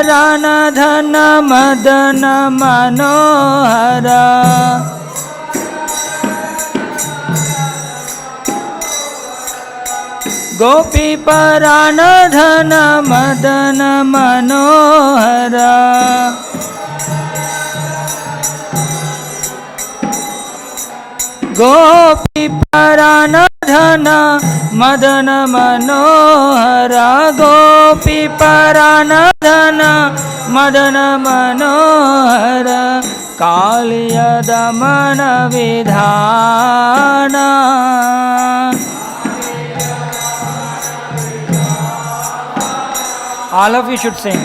रान धन मदन मनोहर गोपी परान धन मदन मनोहर गोपी परान धन मदन मनोहर गोपी परान धन मदन मनोहर कालिय दमन विधान All of you should sing.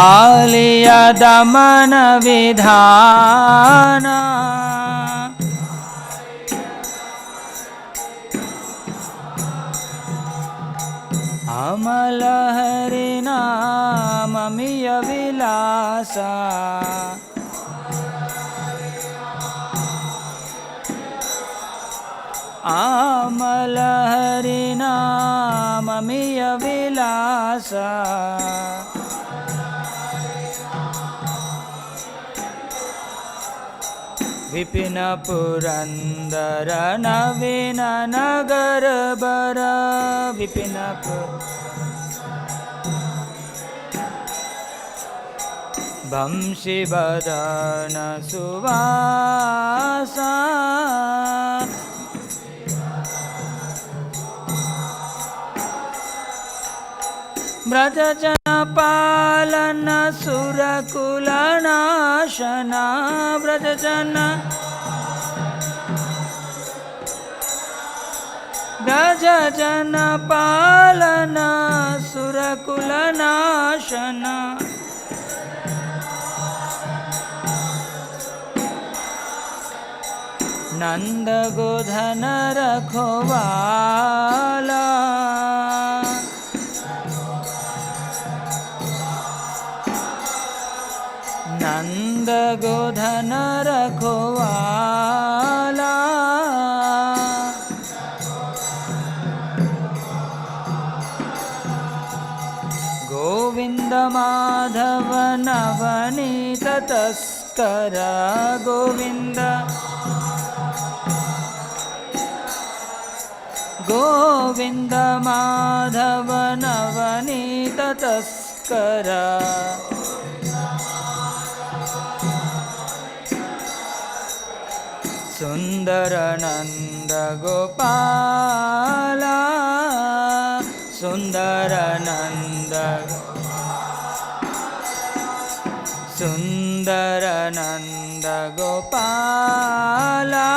Kaliya दमन विधान अमल हरि नाम मिय विलासा अमल हरि नाम मिय विलासा विपिन पुरंदर नवीन नगर बर विपिन वंशी बदन सुवासा ब्रज जन पालन सुरकुल नाशना ब्रज जन पालन सुरकुल नाशना नंद गोधन रखवाला नंद गोधन रखवाला गोविंद माधव नवनीत तस्कर गोविंद गोविंद माधव नवनीत तस्कर सुंदर नंद गोपाला सुंदर नंद गोपाला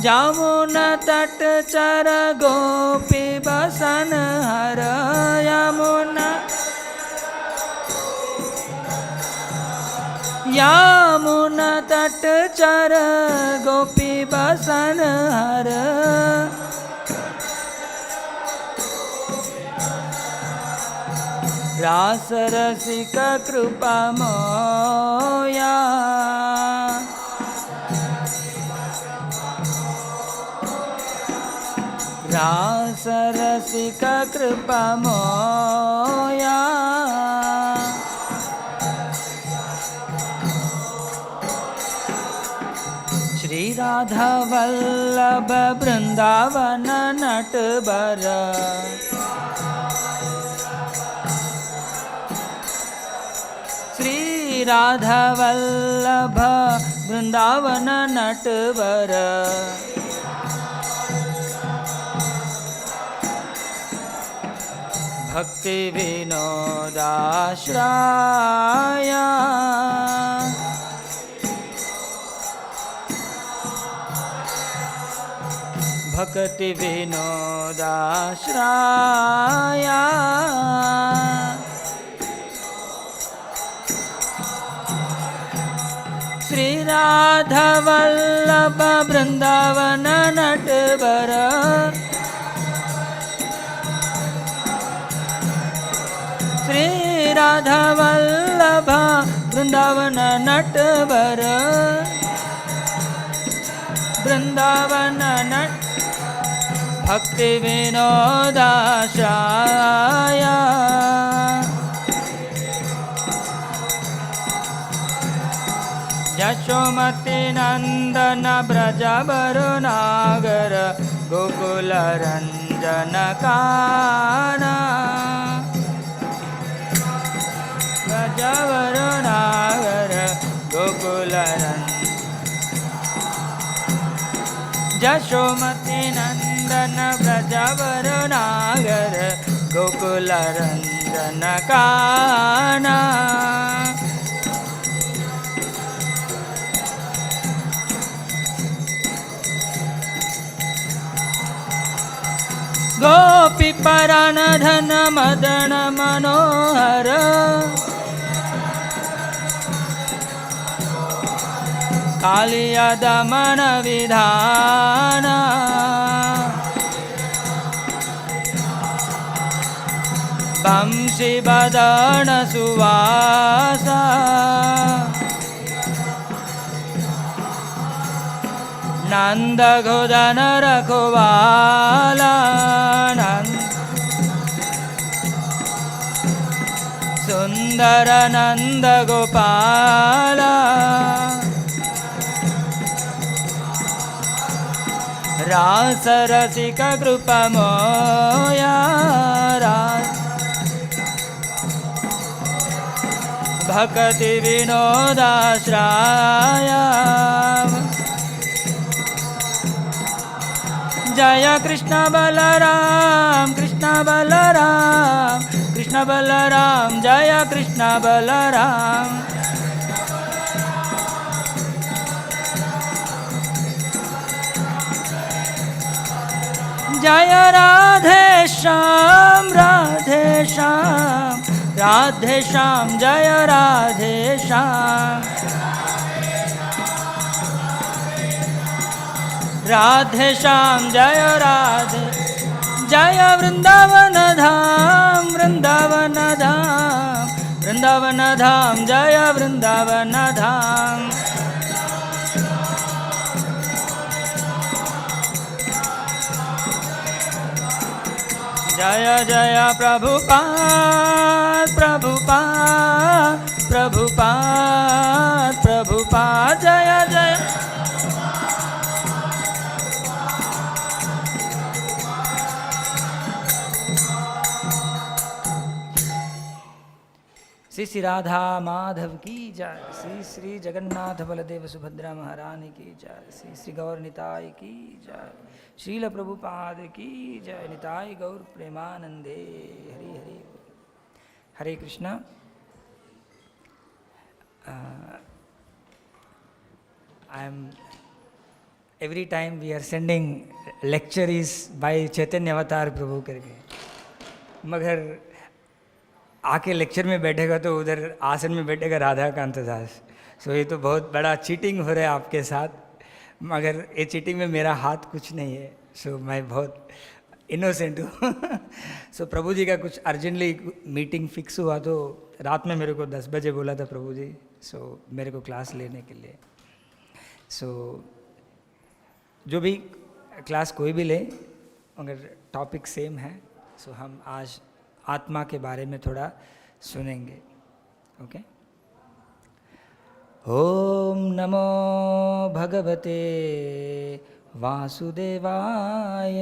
यमुना तट चर गोपी बसन हर यमुना तट चर गोपी बसन हर रास रसिक कृपा मोया रास रसिक कृपा मोया श्री राधा वल्लभ वृंदावन नटवर श्री राधा वल्लभ वृंदावन नटवर भक्ति विनोदाश्रय भक्ति विनोदाश्रय श्री राधा वल्लभ वृंदावन नटवर श्री राधा वल्लभ वृंदावन नटवर वृंदावन नट भक्ति विनोदाश्राय यशोमति नंदन ब्रज वरुणागर गोकुल रंजन काना ब्रज वरुणागर गोकुल यशोमति नंदन ब्रज वरुणागर गोकुल रंजन काना गोपी परान धन मदन मनोहर कालिया दमन विधान बंशी बदन सुवासा नंद गोदन रखवाला सुंदर नंद गोपाला रास रसिक कृपा मोया भक्ति विनोदाश्राय जय कृष्ण बलराम कृष्ण बलराम कृष्ण बलराम जय कृष्ण बलराम जय राधे श्याम राधे श्याम राधे श्याम जय राधे श्याम राधे श्याम जय राधे जय वृंदावन धाम वृंदावन धाम वृंदावन धाम जय वृंदावन धाम जय जय प्रभुपाद प्रभुपाद प्रभुपाद प्रभुपाद जय जय श्री श्री राधा माधव की जय श्री श्री जगन्नाथ बलदेव सुभद्रा महारानी की जय श्री श्री गौर निताय की जय श्रील प्रभुपाद की जय निताय गौर प्रेमानंदे Hari Hari Hare Krishna I am every time we are sending lectures by Chaitanya Avatar Prabhu करके मगर आके लेक्चर में बैठेगा तो उधर आसन में बैठेगा राधाकांत दास। सो ये तो बहुत बड़ा चीटिंग हो रहा है आपके साथ, मगर ये चीटिंग में मेरा हाथ कुछ नहीं है। सो मैं बहुत इनोसेंट हूँ। सो प्रभु जी का कुछ अर्जेंटली मीटिंग फिक्स हुआ तो रात में मेरे को 10 बजे बोला था प्रभु जी, सो मेरे को क्लास लेने के लिए। सो जो भी क्लास कोई भी ले मगर टॉपिक सेम है। सो हम आज आत्मा के बारे में थोड़ा सुनेंगे। ओके। ओम नमो भगवते वासुदेवाय।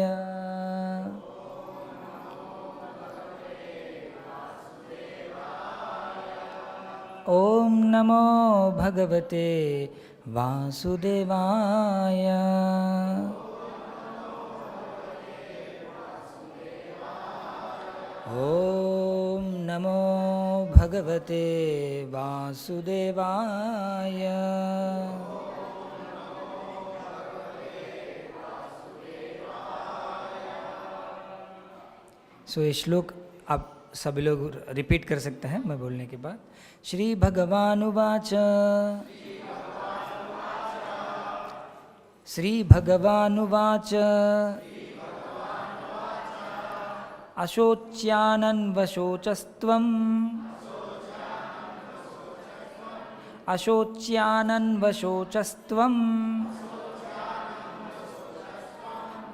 ओम नमो भगवते वासुदेवाय। ओम नमो भगवते वासुदेवाय। सो ये श्लोक आप सभी लोग रिपीट कर सकते हैं मैं बोलने के बाद। श्री भगवानुवाच श्री भगवानुवाच अशोच्यानन्वशोचस्त्वम् अशोच्यानन्वशोचस्त्वम्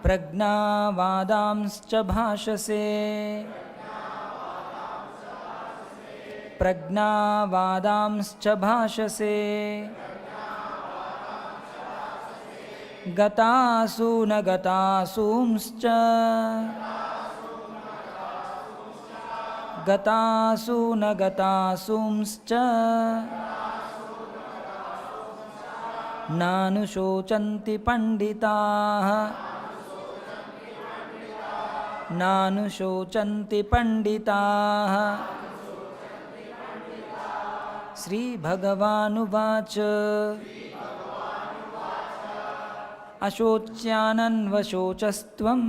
प्रज्ञावादांश्च भाषसे प्रज्ञावादांश्च भाषसे गतासु न गतासूंश्च गतासु न गतासूंश्च नानुशोचन्ति पंडिताः नानुशोचन्ति पंडिताः। श्री भगवानुवाच अशोच्यानन्वशोचस्त्वं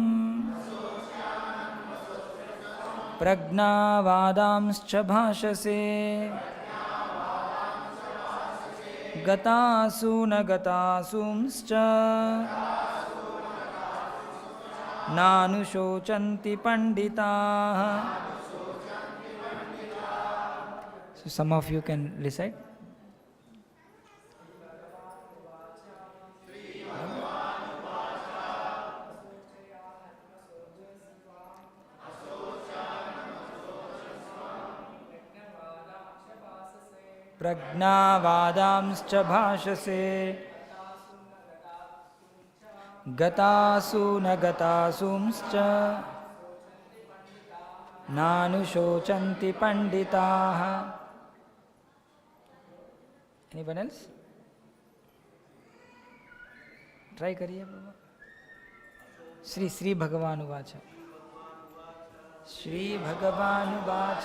प्रज्ञावादांश्च भाषसे गतासु न गतासूंश्च नानुशोचन्ति पंडिताः। So some of you can recite. प्रज्ञावादांश्च भाषसे गतासु न गतासूंश्च नानुशोचन्ति पंडिताः। Anyone else? Try करिए बाबा। श्री भगवानुवाच श्री भगवानुवाच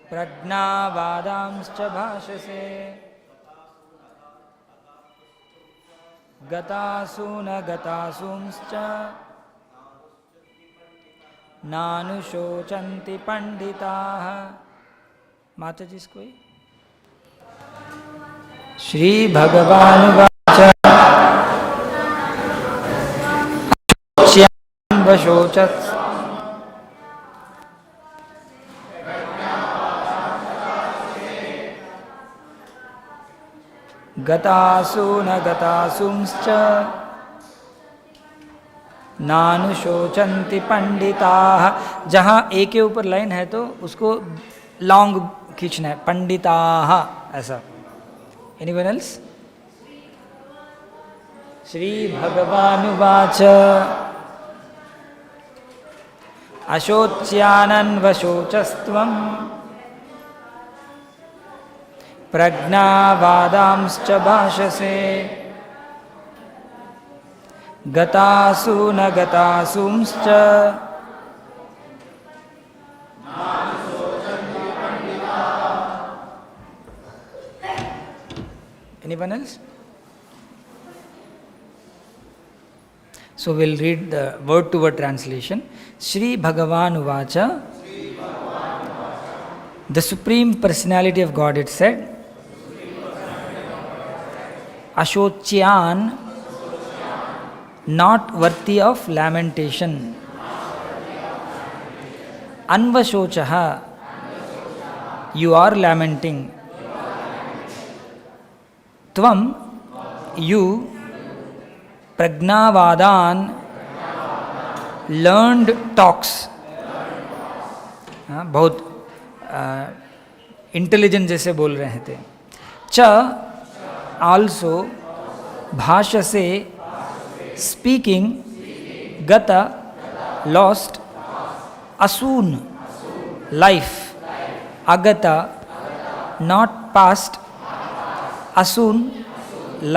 प्रज्ञावादांश्च भाषसे गतासु न गतासूंश्च नानुशोचन्ति पंडिताः। माता जी इसको श्री भगवानुवाच वशोचत् गतासु न गतासूंश्च नानुशोचन्ति पंडिताः। जहाँ ए के ऊपर लाइन है तो उसको लॉन्ग खींचना है, पंडिताः ऐसा। Anyone else? श्री भगवानुवाच अशोच्यानन्वशोचस्त्वं प्रज्ञावादांश्च भाषसे गतासु न गतासूंश्च Anyone else? So we'll read the word to word translation. Shri Bhagavan Uvacha, the Supreme Personality of God, it said, Ashocyan, not worthy of lamentation. Anvashochaha, you are lamenting. Tvam, you, Pragnavadan, learned talks. बहुत intelligent जैसे बोल रहे थे. च also भाषसे speaking, गत lost, असून life, Bhagat not past, असून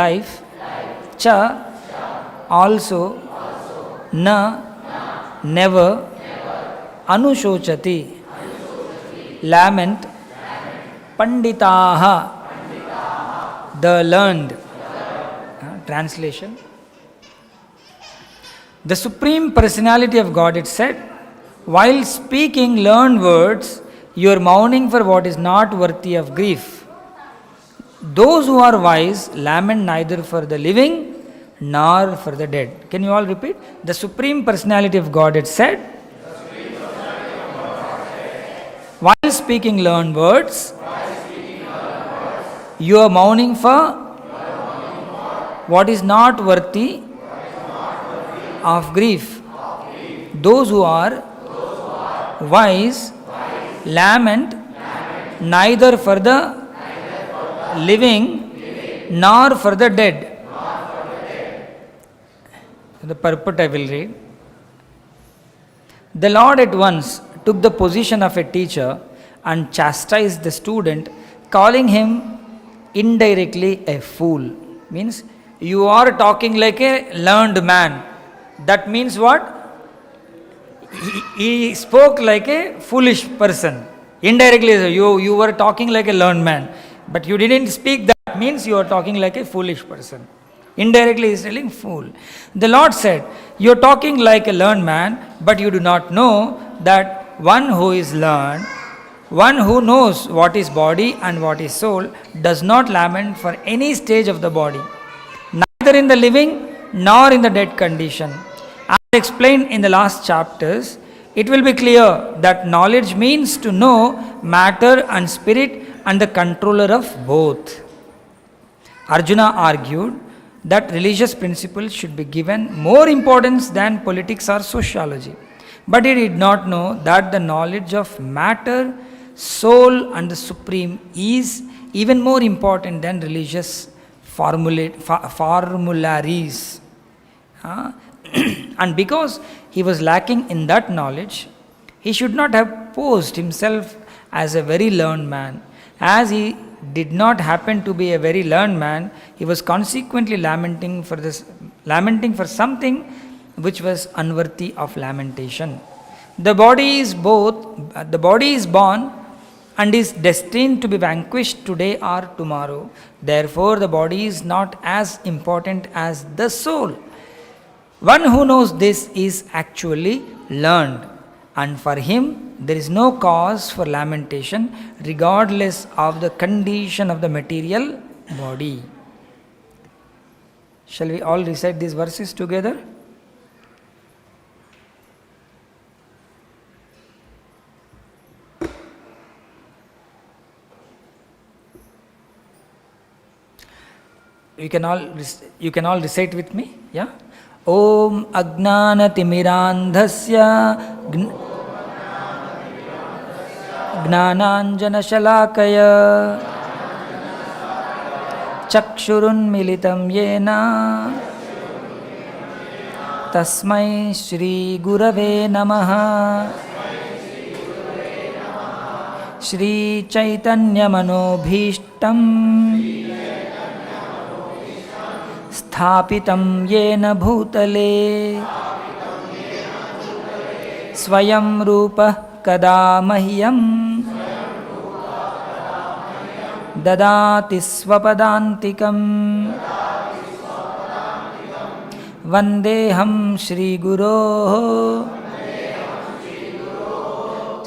life, च आल्सो न never, अनुशोचति lament, panditaha, the learned. Translation. The Supreme Personality of God, it said, while speaking learned words, you are mourning for what is not worthy of grief. Those who are wise lament neither for the living nor for the dead. Can you all repeat? The Supreme Personality of God, it said, while speaking learned words, You are mourning for what is not worthy of grief. Those who are wise lament neither for the living nor for the dead. The purport I will read. The Lord at once took the position of a teacher and chastised the student, calling him indirectly a fool. Means you are talking like a learned man. That means what? He spoke like a foolish person. Indirectly, you were talking like a learned man, but you didn't speak. That means you are talking like a foolish person. Indirectly, he is telling fool. The Lord said, you are talking like a learned man, but you do not know that one who is learned, one who knows what is body and what is soul, does not lament for any stage of the body, neither in the living nor in the dead condition. As explained in the last chapters, it will be clear that knowledge means to know matter and spirit and the controller of both. Arjuna argued that religious principles should be given more importance than politics or sociology. But he did not know that the knowledge of matter, soul and the supreme is even more important than religious formularies. And because he was lacking in that knowledge, he should not have posed himself as a very learned man. As he did not happen to be a very learned man, he was consequently lamenting for something which was unworthy of lamentation. The body is born and is destined to be vanquished today or tomorrow. Therefore, the body is not as important as the soul. One who knows this is actually learned, and for him there is no cause for lamentation regardless of the condition of the material body. Shall we all recite these verses together? You can all recite with me. Yeah. Om Ajnanatimmirandhasya Gnananjanashalakaya Chakshurunmilitam Yena Tasmai Shri Gurave Namaha. Shri Chaitanya Manobhishtam स्थापितं येन भूतले स्वयं रूपः कदा मह्यं ददाति स्वपदान्तिकं वन्देऽहं श्रीगुरोः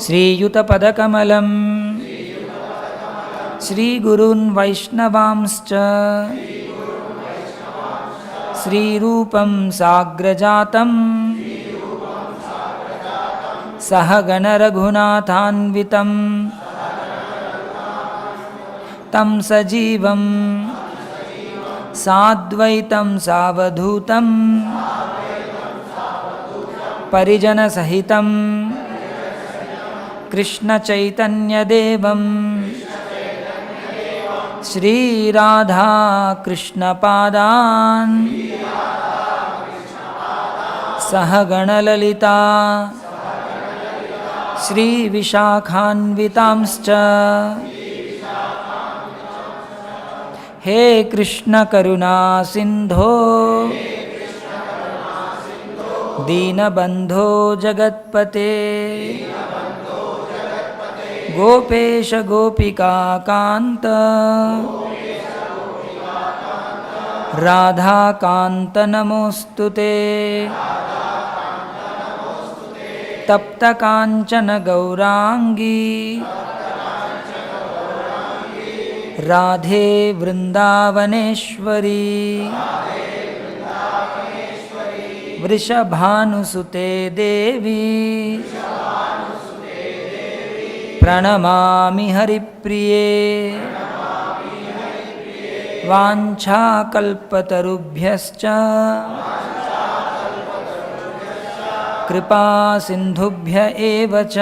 श्रीयुतपदकमलं श्रीगुरून् वैष्णवांश्च श्रीरूपं साग्रजातं सहगणरघुनाथान्वितं तं सजीवं साद्वैतं सावधूतं परिजनसहितं कृष्णचैतन्यदेवं श्रीराधा कृष्णपादान् सहगणललिता श्रीविशाखान्वितांश्च हे कृष्ण करुणा सिन्धो दीनबन्धो जगत्पते गोपेश गोपिका कान्त राधा कान्त नमोस्तुते तप्त कांचन गौरांगी राधे वृंदावनेश्वरी वृषभानुसुते देवी प्रणमामि हरिप्रिये वाञ्छाकल्पतरुभ्यश्च कृपा सिन्धुभ्य एव च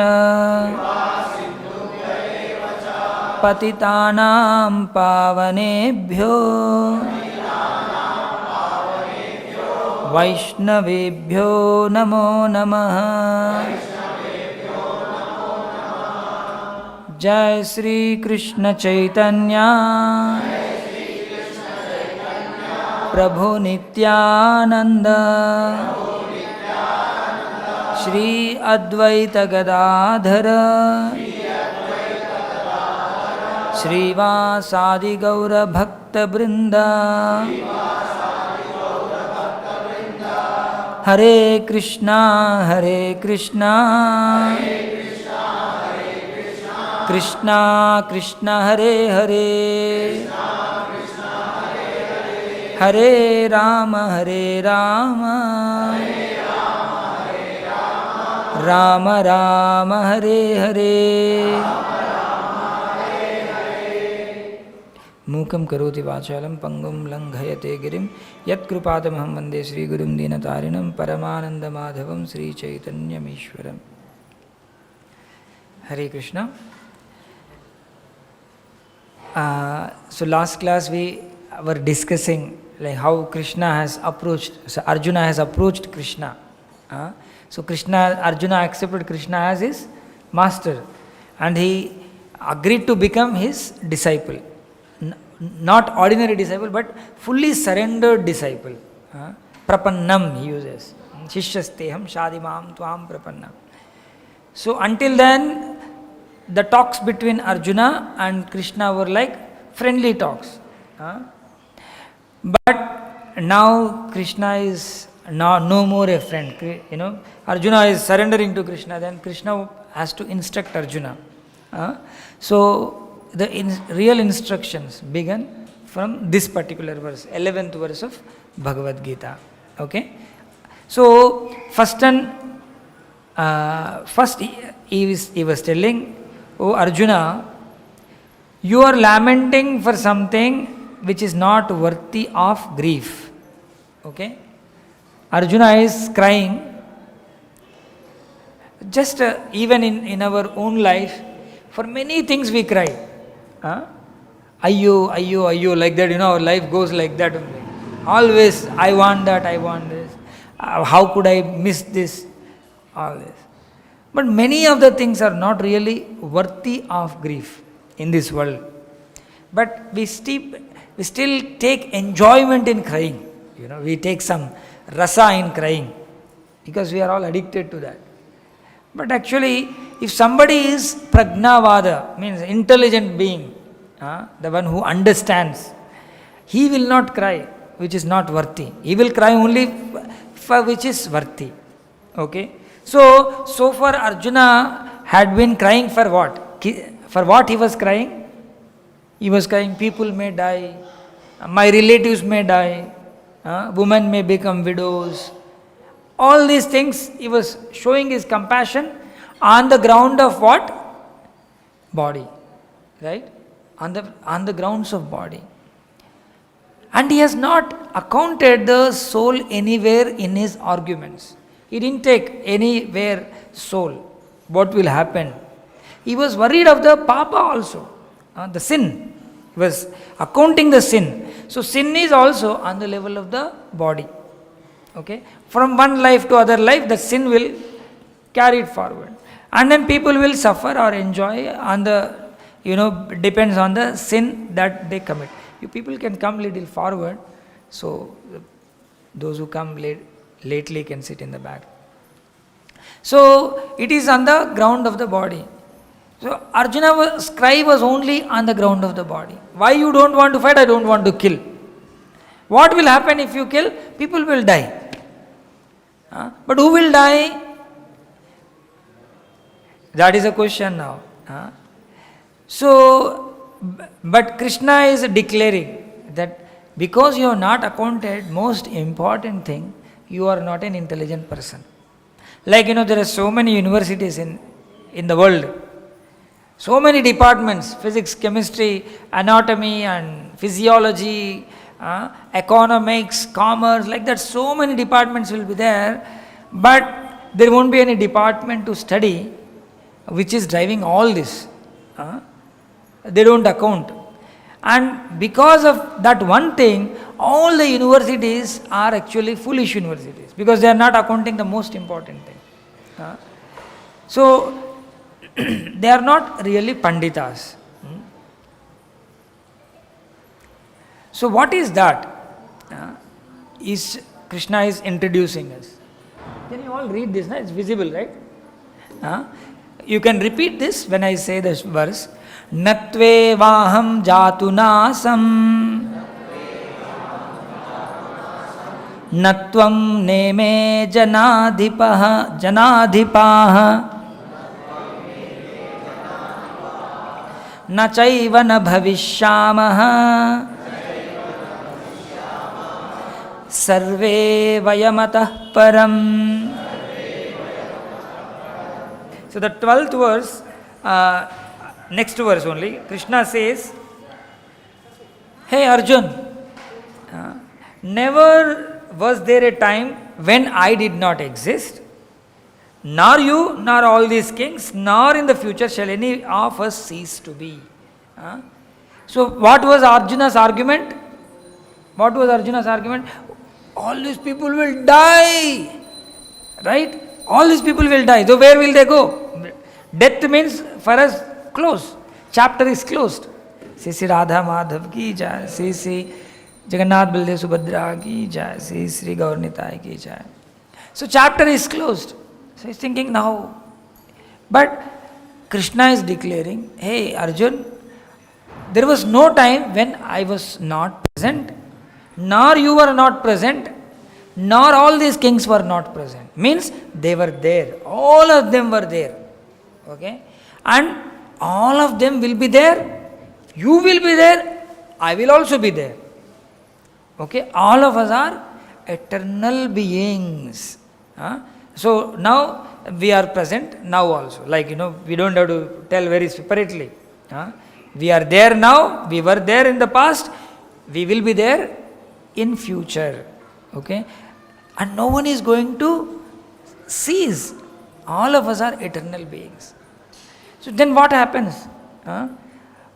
पतितानां पावनेभ्यो वैष्णवेभ्यो नमो नमः। जय श्री कृष्ण चैतन्य प्रभु नित्यानंद श्री अद्वैत गदाधर श्रीवासादि गौर भक्त वृंद। हरे कृष्णा कृष्णा कृष्णा हरे हरे हरे राम राम राम हरे हरे। मूकं करोति वाचालं पंगुं लंघयते गिरिं यत्कृपातमहं वन्दे श्रीगुरुं दीनतारिणं परमानन्दमाधवं श्रीचैतन्यमीश्वरम्। Hare Krishna. So last class we were discussing like how Krishna has approached, so Arjuna has approached Krishna. So Arjuna accepted Krishna as his master and he agreed to become his disciple. Not ordinary disciple but fully surrendered disciple. Prapannam he uses. Shishyasteham shadimam tvam prapannam. So until then the talks between Arjuna and Krishna were like friendly talks. But now Krishna is no more a friend. Arjuna is surrendering to Krishna, then Krishna has to instruct Arjuna. So the real instructions began from this particular verse, 11th verse of Bhagavad Gita. Okay? So first he was telling, "Oh Arjuna, you are lamenting for something which is not worthy of grief." Okay? Arjuna is crying. Just even in our own life, for many things we cry. Ayyo, ayyo, ayyo, like that, our life goes like that only. Always, I want that, I want this. How could I miss this? All this. But many of the things are not really worthy of grief in this world. But we still take enjoyment in crying. We take some rasa in crying because we are all addicted to that. But actually, if somebody is pragnavada, means intelligent being, the one who understands, he will not cry which is not worthy. He will cry only for which is worthy. Okay? So far Arjuna had been crying for what? For what he was crying? He was crying, people may die, my relatives may die, women may become widows. All these things he was showing his compassion on the ground of what? Body. Right? On the grounds of body. And he has not accounted the soul anywhere in his arguments. He didn't take anywhere soul. What will happen? He was worried of the papa also, the sin. He was accounting the sin. So sin is also on the level of the body. Okay? From one life to other life, the sin will carry it forward. And then people will suffer or enjoy on the, depends on the sin that they commit. You people can come little forward, so those who come lately can sit in the back. So it is on the ground of the body. So Arjuna's cry was only on the ground of the body. Why you don't want to fight? I don't want to kill. What will happen if you kill? People will die. But who will die? That is a question now. But Krishna is declaring that because you have not accounted most important thing, you are not an intelligent person. Like there are so many universities in the world, so many departments, physics, chemistry, anatomy and physiology, economics, commerce, like that. So many departments will be there, but there won't be any department to study which is driving all this. They don't account. And because of that one thing, all the universities are actually foolish universities because they are not accounting the most important thing. So, they are not really Panditas. So, what is that? Is Krishna is introducing us. Can you all read this? It's visible, right? You can repeat this when I say this verse. Natve vaham jatunasam natvam neme janadhipaha na chaiva na bhavishyamaha sarve vayamatah param. So the 12th verse, next verse only, Krishna says, hey Arjun, never was there a time when I did not exist, nor you, nor all these kings, nor in the future shall any of us cease to be. So what was Arjuna's argument? What was Arjuna's argument? All these people will die, right? All these people will die. So where will they go? Death means for us close. Chapter is closed. Sri Radha Madhav ki jai. Sri Jagannath Baldev Subhadra ki jai. Sri Gaurnitai ki jai. So chapter is closed. So he's thinking now. But Krishna is declaring, hey Arjun, there was no time when I was not present, nor you were not present, nor all these kings were not present. Means they were there. All of them were there. Okay? And all of them will be there. You will be there. I will also be there. Okay? All of us are eternal beings. So now we are present now also. Like, we don't have to tell very separately. We are there now. We were there in the past. We will be there in future. Okay? And no one is going to cease. All of us are eternal beings. So then what happens?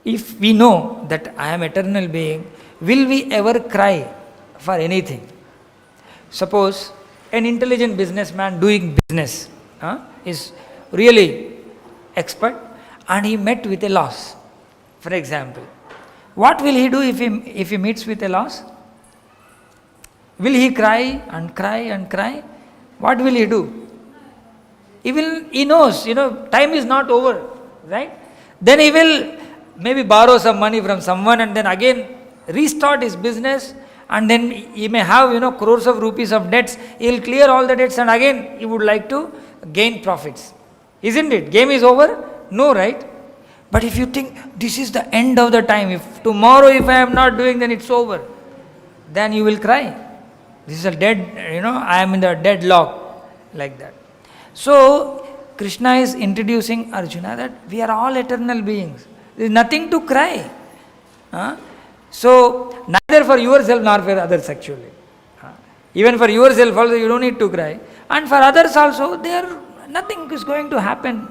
If we know that I am eternal being, will we ever cry for anything? Suppose an intelligent businessman doing business is really expert and he met with a loss, for example. What will he do if he meets with a loss? Will he cry and cry and cry? What will he do? He knows, time is not over, right? Then he will maybe borrow some money from someone and then again restart his business, and then he may have, crores of rupees of debts. He will clear all the debts and again he would like to gain profits. Isn't it? Game is over? No, right? But if you think this is the end of the time, if tomorrow if I am not doing, then it's over, then you will cry. This is a dead, I am in the deadlock, like that. So, Krishna is introducing Arjuna that we are all eternal beings. There is nothing to cry. So, neither for yourself nor for others actually. Even for yourself also you don't need to cry. And for others also, nothing is going to happen,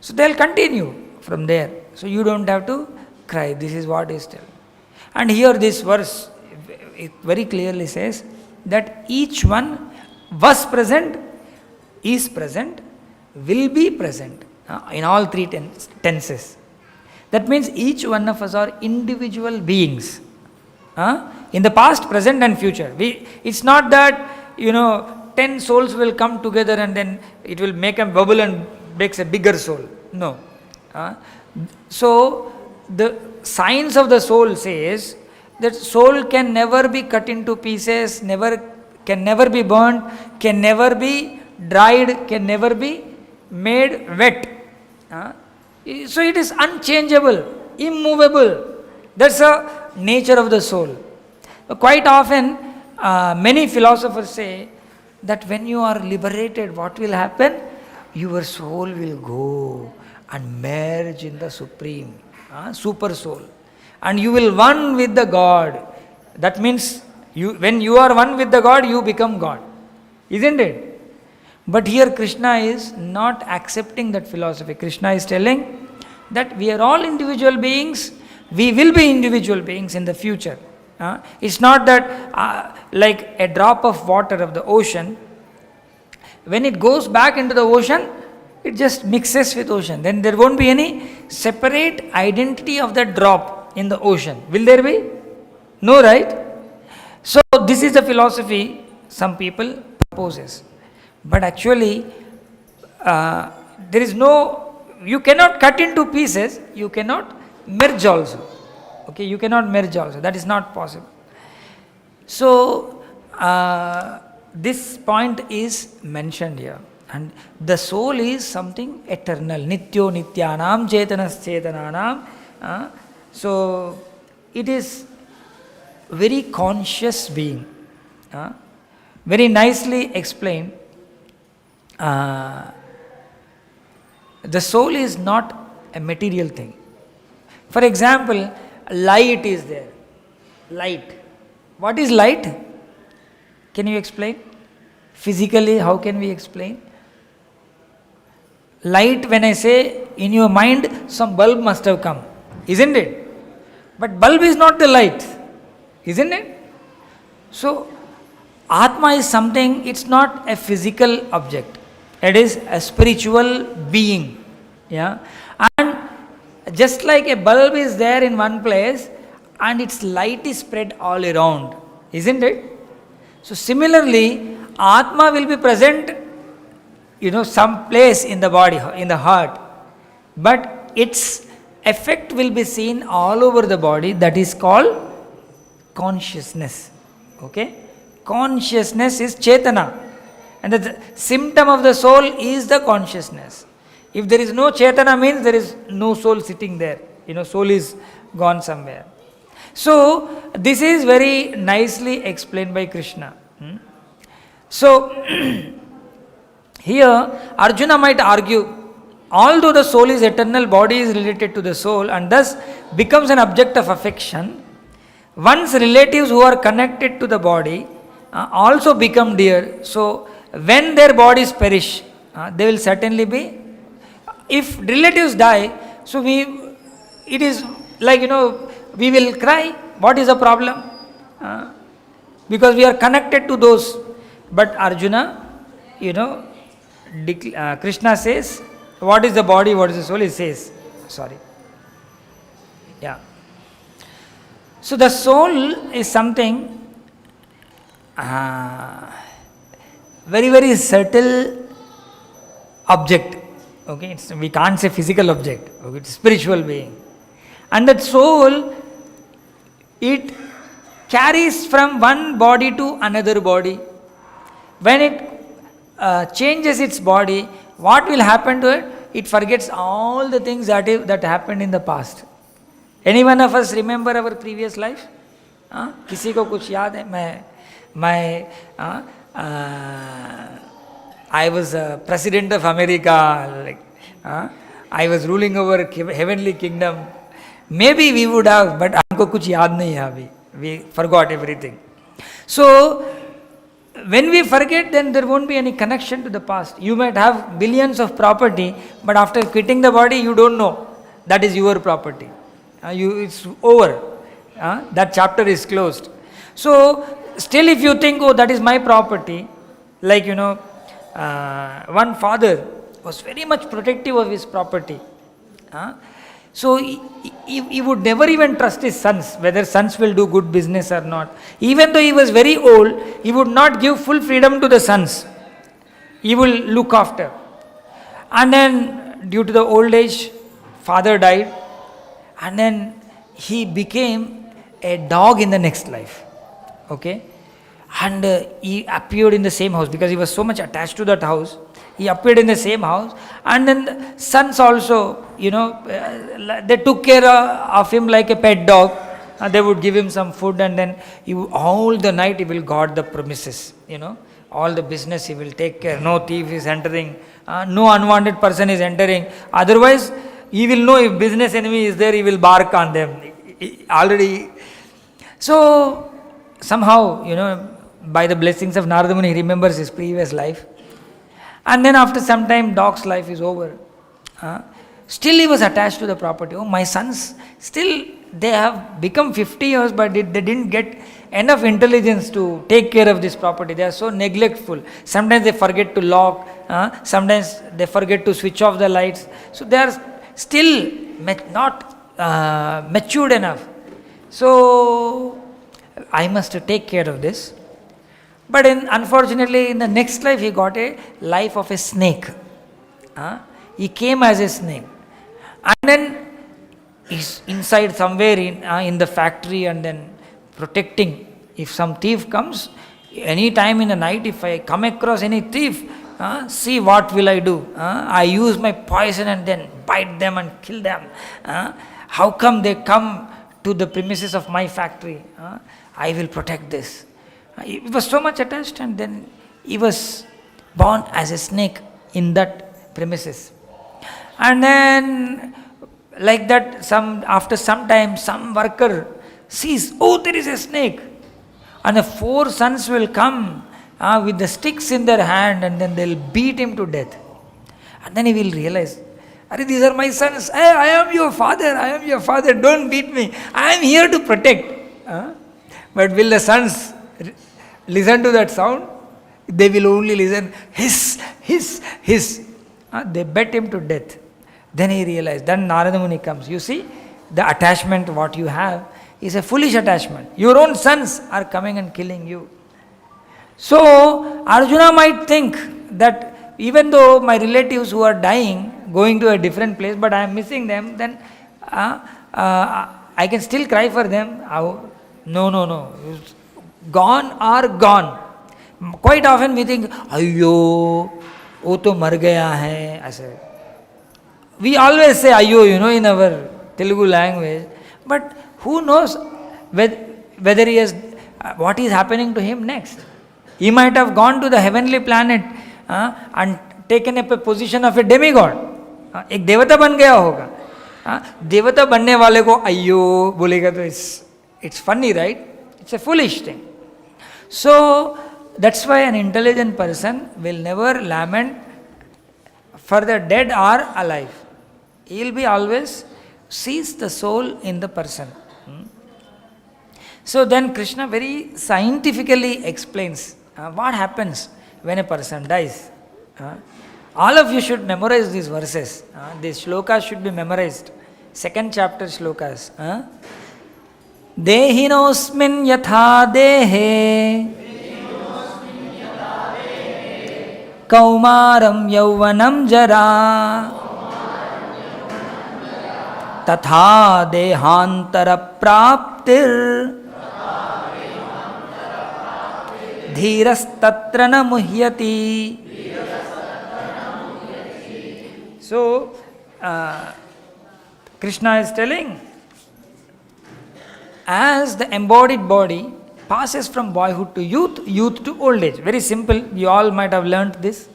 So, they will continue from there. So, you don't have to cry. This is what is telling. And here this verse, it very clearly says that each one was present, is present, will be present in all three tenses. That means each one of us are individual beings in the past, present and future. It's not that 10 souls will come together and then it will make a bubble and makes a bigger soul. No. So the science of the soul says that soul can never be cut into pieces, can never be burnt, can never be dried, can never be made wet. So it is unchangeable, immovable. That's the nature of the soul. Quite often, many philosophers say that when you are liberated, what will happen? Your soul will go and merge in the supreme, super soul. and you will one with the God. That means when you are one with the God, you become God. Isn't it? But here Krishna is not accepting that philosophy. Krishna is telling that we are all individual beings. We will be individual beings in the future. It's not that like a drop of water of the ocean, when it goes back into the ocean, it just mixes with ocean. Then there won't be any separate identity of that drop in the ocean. Will there be? No, right? So this is the philosophy some people proposes. But actually, there is no, you cannot cut into pieces, you cannot merge also. Okay, you cannot merge also. That is not possible. So, this point is mentioned here. And the soul is something eternal. Nityo nityanam chetanas chetananam. So, it is very conscious being. Very nicely explained. The soul is not a material thing. For example, light is there. Light. What is light? Can you explain? Physically, how can we explain? Light, when I say, in your mind, some bulb must have come. Isn't it? But bulb is not the light. Isn't it? So, Atma is something, it's not a physical object. It is a spiritual being. Yeah. And just like a bulb is there in one place and its light is spread all around. Isn't it? So similarly, Atma will be present, some place in the body, in the heart. But its effect will be seen all over the body. That is called consciousness. Okay? Consciousness is Chetana. And the symptom of the soul is the consciousness. If there is no Chetana, means there is no soul sitting there. Soul is gone somewhere. So, this is very nicely explained by Krishna. So, here Arjuna might argue, although the soul is eternal, body is related to the soul and thus becomes an object of affection, one's relatives who are connected to the body also become dear. So, when their bodies perish, they will certainly be. If relatives die, so it is like, we will cry. What is the problem? Because we are connected to those. But Arjuna, Krishna says, what is the body, what is the soul? He says, sorry. Yeah. So the soul is something very, very subtle object. Okay, we can't say physical object. Okay, it's spiritual being. And that soul, it carries from one body to another body. When it changes its body, what will happen to it? It forgets all the things that happened in the past. Any one of us remember our previous life? किसी को कुछ याद है? I was president of America, I was ruling over heavenly kingdom. Maybe we would have, but हमको कुछ याद नहीं है अभी. We forgot everything. So, when we forget, then there won't be any connection to the past. You might have billions of property, but after quitting the body, you don't know that is your property. It's over. That chapter is closed. So, still if you think, oh, that is my property, like, one father was very much protective of his property. So, he would never even trust his sons, whether sons will do good business or not. Even though he was very old, he would not give full freedom to the sons. He will look after. And then, due to the old age, father died. And then, he became a dog in the next life. Okay? And he appeared in the same house because he was so much attached to that house. He appeared in the same house. And then the sons also, they took care of him like a pet dog. They would give him some food and then all the night he will guard the premises. All the business he will take care. No thief is entering. No unwanted person is entering. Otherwise, he will know if business enemy is there, he will bark on them. already. So somehow, by the blessings of Narada Muni, he remembers his previous life. And then after some time, dog's life is over. Still he was attached to the property. Oh, my sons, still they have become 50 years, but they didn't get enough intelligence to take care of this property. They are so neglectful. Sometimes they forget to lock. Sometimes they forget to switch off the lights. So they are still not matured enough. So I must take care of this. But unfortunately, in the next life, he got a life of a snake. He came as a snake. And then he's inside somewhere in the factory and then protecting. If some thief comes, any time in the night, if I come across any thief, see what will I do? I use my poison and then bite them and kill them. How come they come to the premises of my factory? I will protect this. He was so much attached, and then he was born as a snake in that premises. And then like that, after some time, some worker sees, oh, there is a snake. And the 4 sons will come with the sticks in their hand, and then they'll beat him to death. And then he will realize, these are my sons. Hey, I am your father, don't beat me. I am here to protect. But will the sons listen to that sound? They will only listen, hiss. They bet him to death. Then he realized, then Narada Muni comes. You see, the attachment what you have is a foolish attachment. Your own sons are coming and killing you. So Arjuna might think that even though my relatives who are dying, going to a different place, but I am missing them, then I can still cry for them. No. Gone are gone. Quite often we think, Ayyo, wo to mar gaya hai. I say, we always say Ayyo, in our Telugu language. But who knows whether he has, what is happening to him next. He might have gone to the heavenly planet and taken up a position of a demigod. एक देवता बन गया होगा. देवता बनने वाले को अयो बोलेगा तो it's funny, right? It's a foolish thing. So that's why an intelligent person will never lament for the dead or alive. He will be always sees the soul in the person. So then Krishna very scientifically explains what happens when a person dies. All of you should memorize these verses. These shlokas should be memorized. 2nd chapter shlokas. Dehinosmin yatha dehe kaumaram yauvanam jara tatha dehantara praptir dhirastatra na muhyati. So, Krishna is telling, as the embodied body passes from boyhood to youth, youth to old age. Very simple, you all might have learnt this.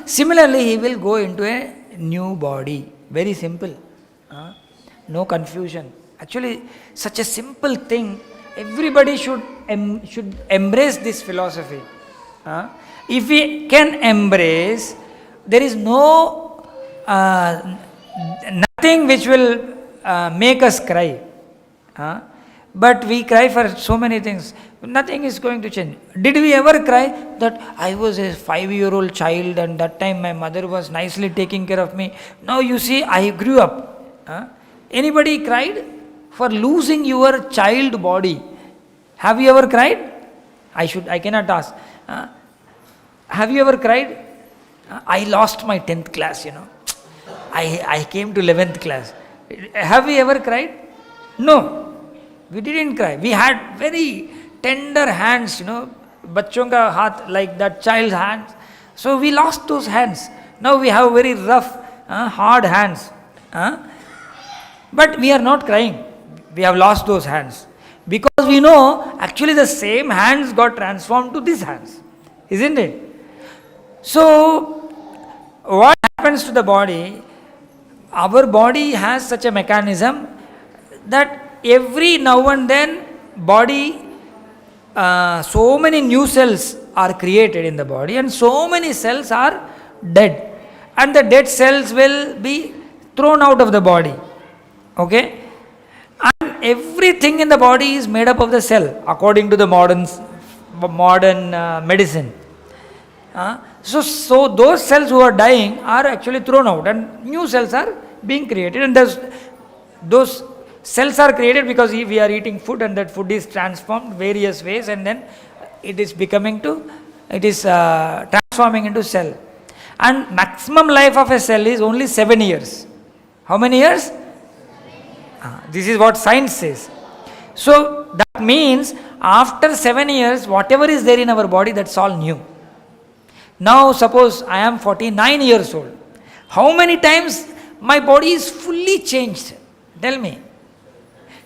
Similarly, he will go into a new body. Very simple. No confusion. Actually, such a simple thing, everybody should embrace this philosophy. If we can embrace, there is no nothing which will make us cry. But we cry for so many things. Nothing is going to change. Did we ever cry that I was a 5-year-old child and that time my mother was nicely taking care of me? Now you see, I grew up. Anybody cried for losing your child body? Have you ever cried? I cannot ask. Have you ever cried? I lost my 10th class, I came to 11th class. Have we ever cried? No, we didn't cry. We had very tender hands, bachon ka haath, like that child's hands. So we lost those hands. Now we have very rough, hard hands. But we are not crying. We have lost those hands. Because we know actually the same hands got transformed to these hands. Isn't it? So what happens to the body? Our body has such a mechanism that every now and then body, so many new cells are created in the body and so many cells are dead. And the dead cells will be thrown out of the body. Okay? And everything in the body is made up of the cell according to the modern medicine. So those cells who are dying are actually thrown out and new cells are being created, and those cells are created because we are eating food and that food is transformed various ways and then it is transforming into cell. And maximum life of a cell is only 7 years. How many years? This is what science says. So that means after 7 years, whatever is there in our body, that's all new. Now suppose I am 49 years old. How many times my body is fully changed? Tell me.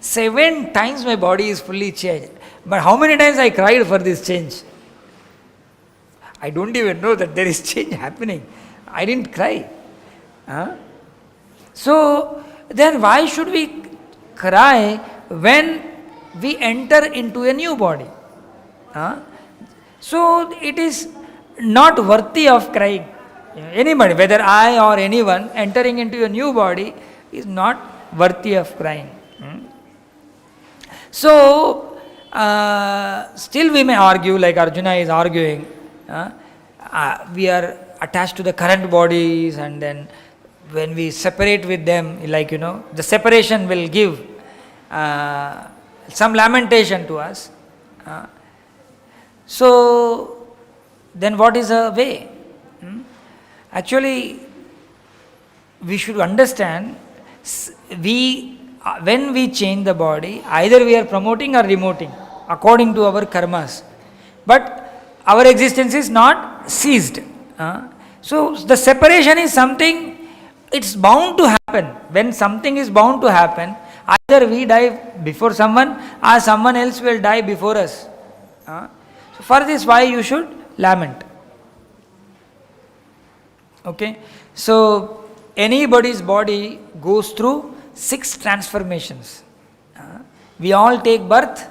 7 times my body is fully changed. But how many times I cried for this change? I don't even know that there is change happening. I didn't cry. So then why should we cry when we enter into a new body? So it is not worthy of crying. Anybody, whether I or anyone entering into a new body is not worthy of crying. So still we may argue, like Arjuna is arguing, we are attached to the current bodies, and then when we separate with them, the separation will give some lamentation to us. So then what is a way? Actually, we should understand, when we change the body, either we are promoting or demoting according to our karmas. But our existence is not ceased. So the separation is something, it's bound to happen. When something is bound to happen, either we die before someone or someone else will die before us. So for this, why you should lament? Okay, so anybody's body goes through 6 transformations. We all take birth,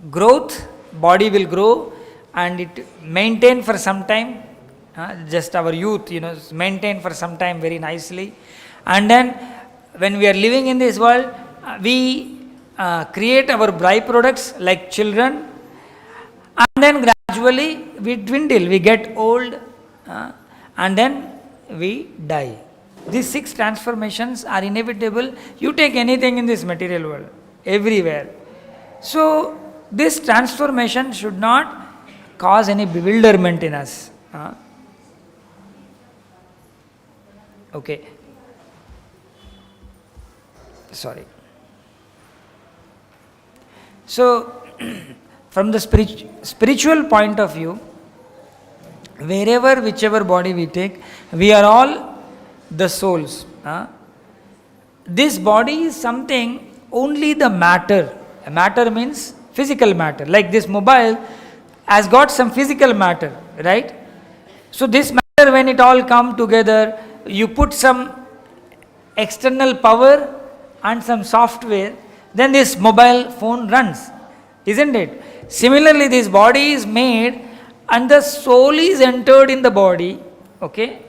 growth, body will grow and it maintain for some time, just our youth, maintain for some time very nicely. And then when we are living in this world, we create our byproducts like children, and then gradually we dwindle, we get old, and then we die. These 6 transformations are inevitable. You take anything in this material world, everywhere. So this transformation should not cause any bewilderment in us. Okay. Sorry. So from the spiritual point of view, whichever body we take, we are all the souls. This body is something, only the matter. Matter means physical matter. Like this mobile has got some physical matter, right? So this matter, when it all come together, you put some external power and some software, then this mobile phone runs, isn't it? Similarly, this body is made and the soul is entered in the body, okay?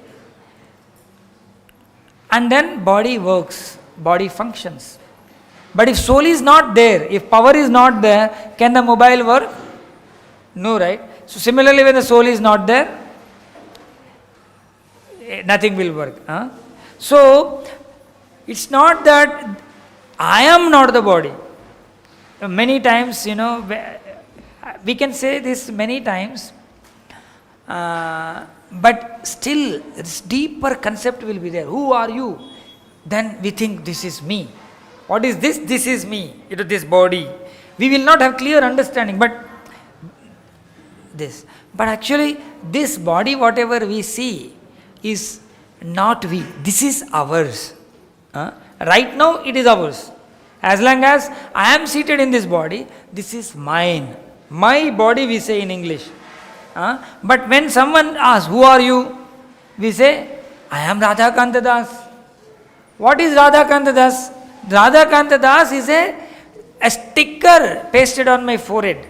And then body works, body functions. But if soul is not there, if power is not there, can the mobile work? No, right? So similarly, when the soul is not there, nothing will work. So it's not that I am not the body. Many times, we can say this many times, but still this deeper concept will be there. Who are you? Then we think this is me. What is this? This is me. This body. We will not have clear understanding, but this. But actually, this body, whatever we see, is not we. This is ours. Right now, it is ours. As long as I am seated in this body, this is mine. My body, we say in English. But when someone asks, who are you? We say, I am Radhakant Das. What is Radhakant Das? Radhakanta Das is a sticker pasted on my forehead,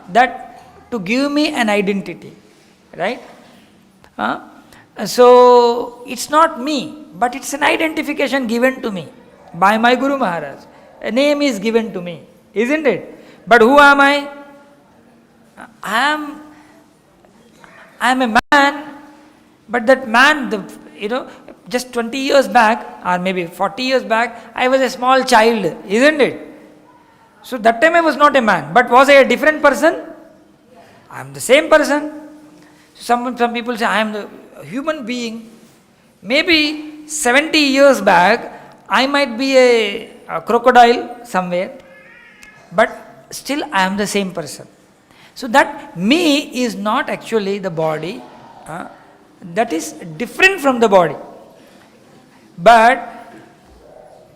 that to give me an identity, right? So it's not me, but it's an identification given to me by my Guru Maharaj. A name is given to me, isn't it? But who am I? I am a man, but that man, just 20 years back, or maybe 40 years back, I was a small child, isn't it? So that time I was not a man, but was I a different person? I am the same person. Some people say I am the human being. Maybe 70 years back, I might be a crocodile somewhere, but still I am the same person. So that me is not actually the body, that is different from the body. But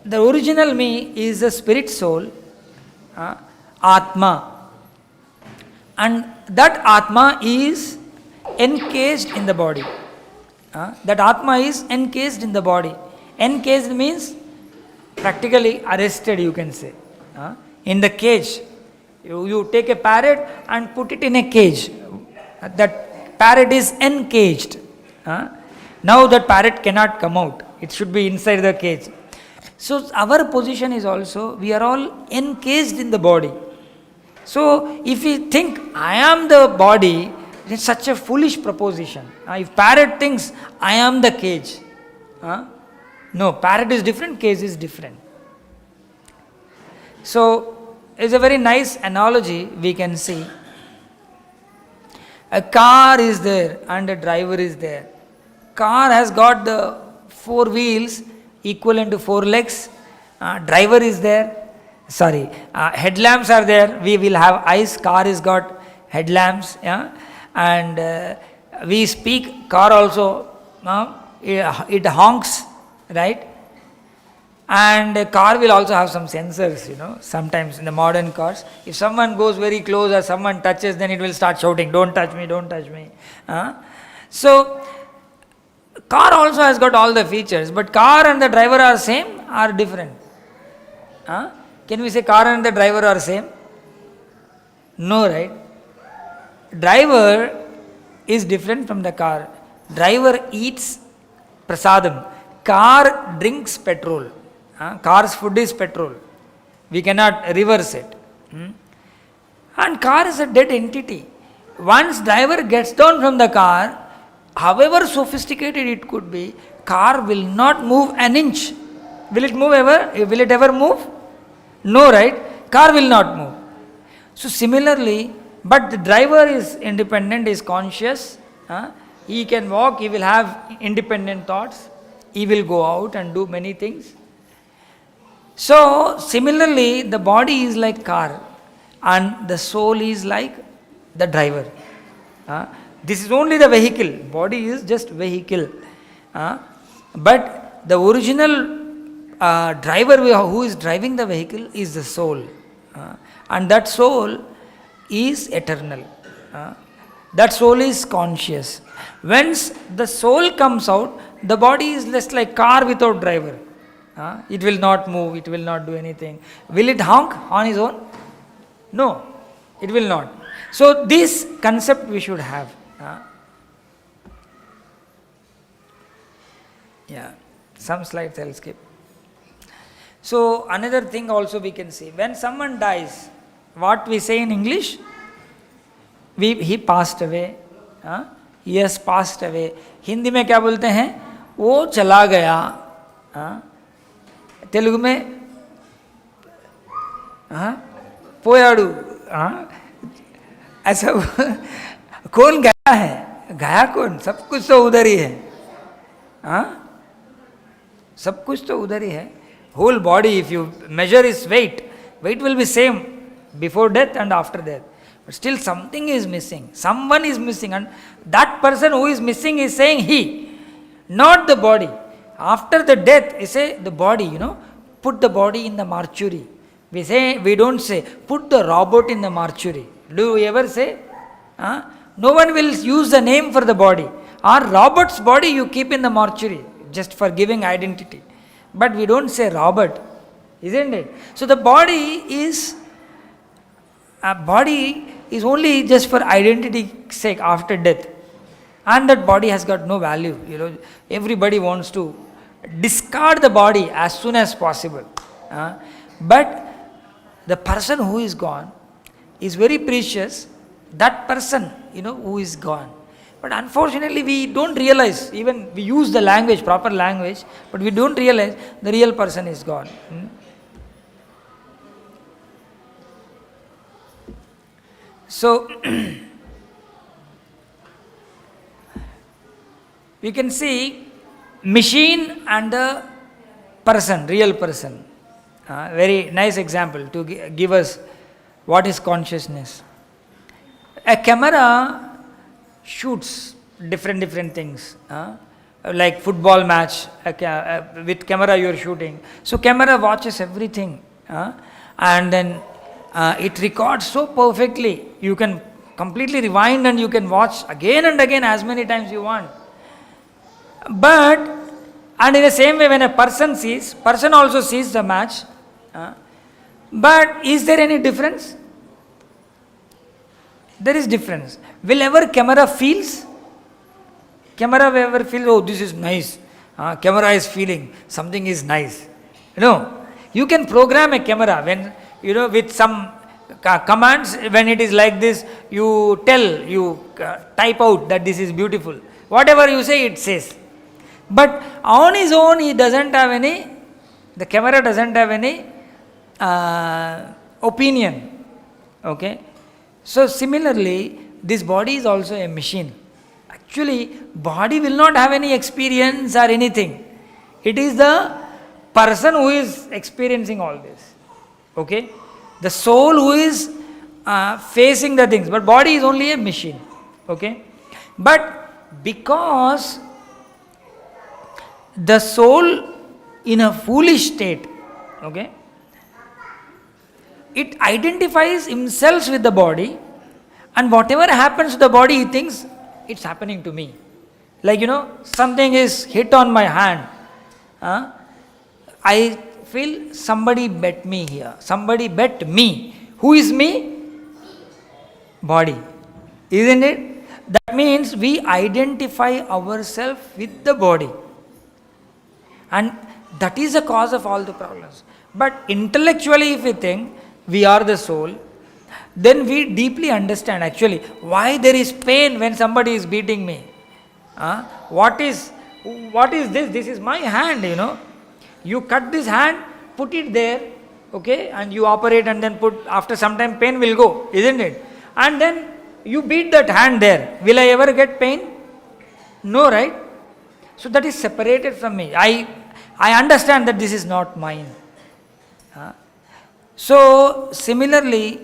the original me is the spirit soul, Atma. And that Atma is encased in the body. That Atma is encased in the body. Encased means practically arrested, you can say. In the cage. You take a parrot and put it in a cage. That parrot is encaged. Now that parrot cannot come out. It should be inside the cage. So our position is also, we are all encased in the body. So if we think I am the body, it's such a foolish proposition. If parrot thinks I am the cage, no, parrot is different, cage is different. So it's a very nice analogy we can see. A car is there and a driver is there. Car has got the 4 wheels equivalent to 4 legs. Driver is there. Headlamps are there. We will have eyes. Car has got headlamps. And we speak. Car also, it honks, right? And a car will also have some sensors, sometimes in the modern cars. If someone goes very close or someone touches, then it will start shouting, don't touch me, don't touch me. So, car also has got all the features, but car and the driver are same or different? Can we say car and the driver are same? No, right? Driver is different from the car. Driver eats prasadam. Car drinks petrol. Car's food is petrol. We cannot reverse it. And car is a dead entity. Once driver gets down from the car, however sophisticated it could be, car will not move an inch. Will it move ever? Will it ever move? No, right? Car will not move. So similarly, but the driver is independent, is conscious. He can walk, he will have independent thoughts. He will go out and do many things. So similarly, the body is like car and the soul is like the driver. This is only the vehicle. Body is just vehicle. But the original driver who is driving the vehicle is the soul. And that soul is eternal. That soul is conscious. Once the soul comes out, the body is just like car without driver. It will not move, it will not do anything. Will it honk on its own? No, it will not. So this concept we should have. Some slides I will skip. So another thing also we can see. When someone dies, what we say in English? He passed away. He has passed away. Hindi में क्या बोलते हैं? वो चला गया. तेलुगु में पोयाडू. ऐसा कौन गया है? गया कौन? सब कुछ तो उधर ही है. सब कुछ तो उधर ही है. Whole body, if you measure its weight will be same before death and after death. But still something is missing. Someone is missing, and that person who is missing is saying he, not the body. After the death, you say the body, put the body in the mortuary. We don't say, put the robot in the mortuary. Do you ever say? No one will use the name for the body. Or Robert's body you keep in the mortuary, just for giving identity. But we don't say Robert. isn't it? So the body is only just for identity sake after death, and that body has got no value. Everybody wants to discard the body as soon as possible. But the person who is gone is very precious. That person, who is gone. But unfortunately, we don't realize. Even we use the language, proper language, but we don't realize the real person is gone. So, we can see machine and the person, real person. Very nice example to give us what is consciousness. A camera shoots different things. Like football match, with camera you are shooting. So camera watches everything. And then it records so perfectly. You can completely rewind and you can watch again and again as many times you want. But, and in the same way when a person also sees the match. But is there any difference? There is difference. Will ever camera feels? Camera ever feels, oh, this is nice. Camera is feeling something is nice. No. You can program a camera when, with some commands, when it is like this, you type out that this is beautiful. Whatever you say, it says. But on his own, the camera doesn't have any opinion. Okay? So similarly, this body is also a machine. Actually, body will not have any experience or anything. It is the person who is experiencing all this. Okay? The soul who is facing the things. But body is only a machine. Okay? But because the soul in a foolish state, okay, it identifies himself with the body, and whatever happens to the body, he thinks it's happening to me. Like, something is hit on my hand. I feel somebody bet me here. Somebody bet me. Who is me? Body. Isn't it? That means we identify ourselves with the body. And that is the cause of all the problems. But intellectually, if we think we are the soul, then we deeply understand actually why there is pain when somebody is beating me. What is this? This is my hand, You cut this hand, put it there, okay, and you operate and then after some time pain will go, isn't it? And then you beat that hand there. Will I ever get pain? No, right? So that is separated from me. I understand that this is not mine. So similarly,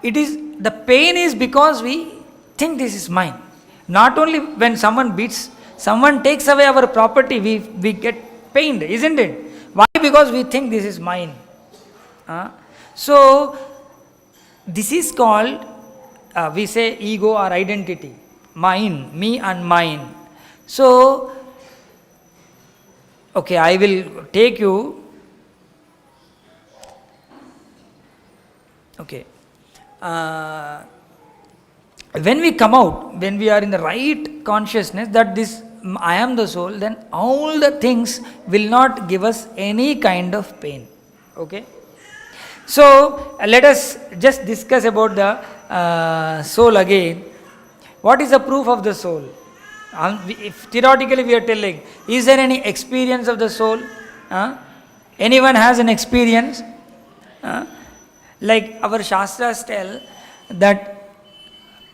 the pain is because we think this is mine. Not only when someone takes away our property, we get pained, isn't it? Why? Because we think this is mine. So this is called, we say ego or identity. Mine, me and mine. So, okay, I will take you. Okay. When we come out, when we are in the right consciousness that this I am the soul, then all the things will not give us any kind of pain. Okay. So let us just discuss about the soul again. What is the proof of the soul? If theoretically we are telling, is there any experience of the soul? Anyone has an experience? Like our Shastras tell that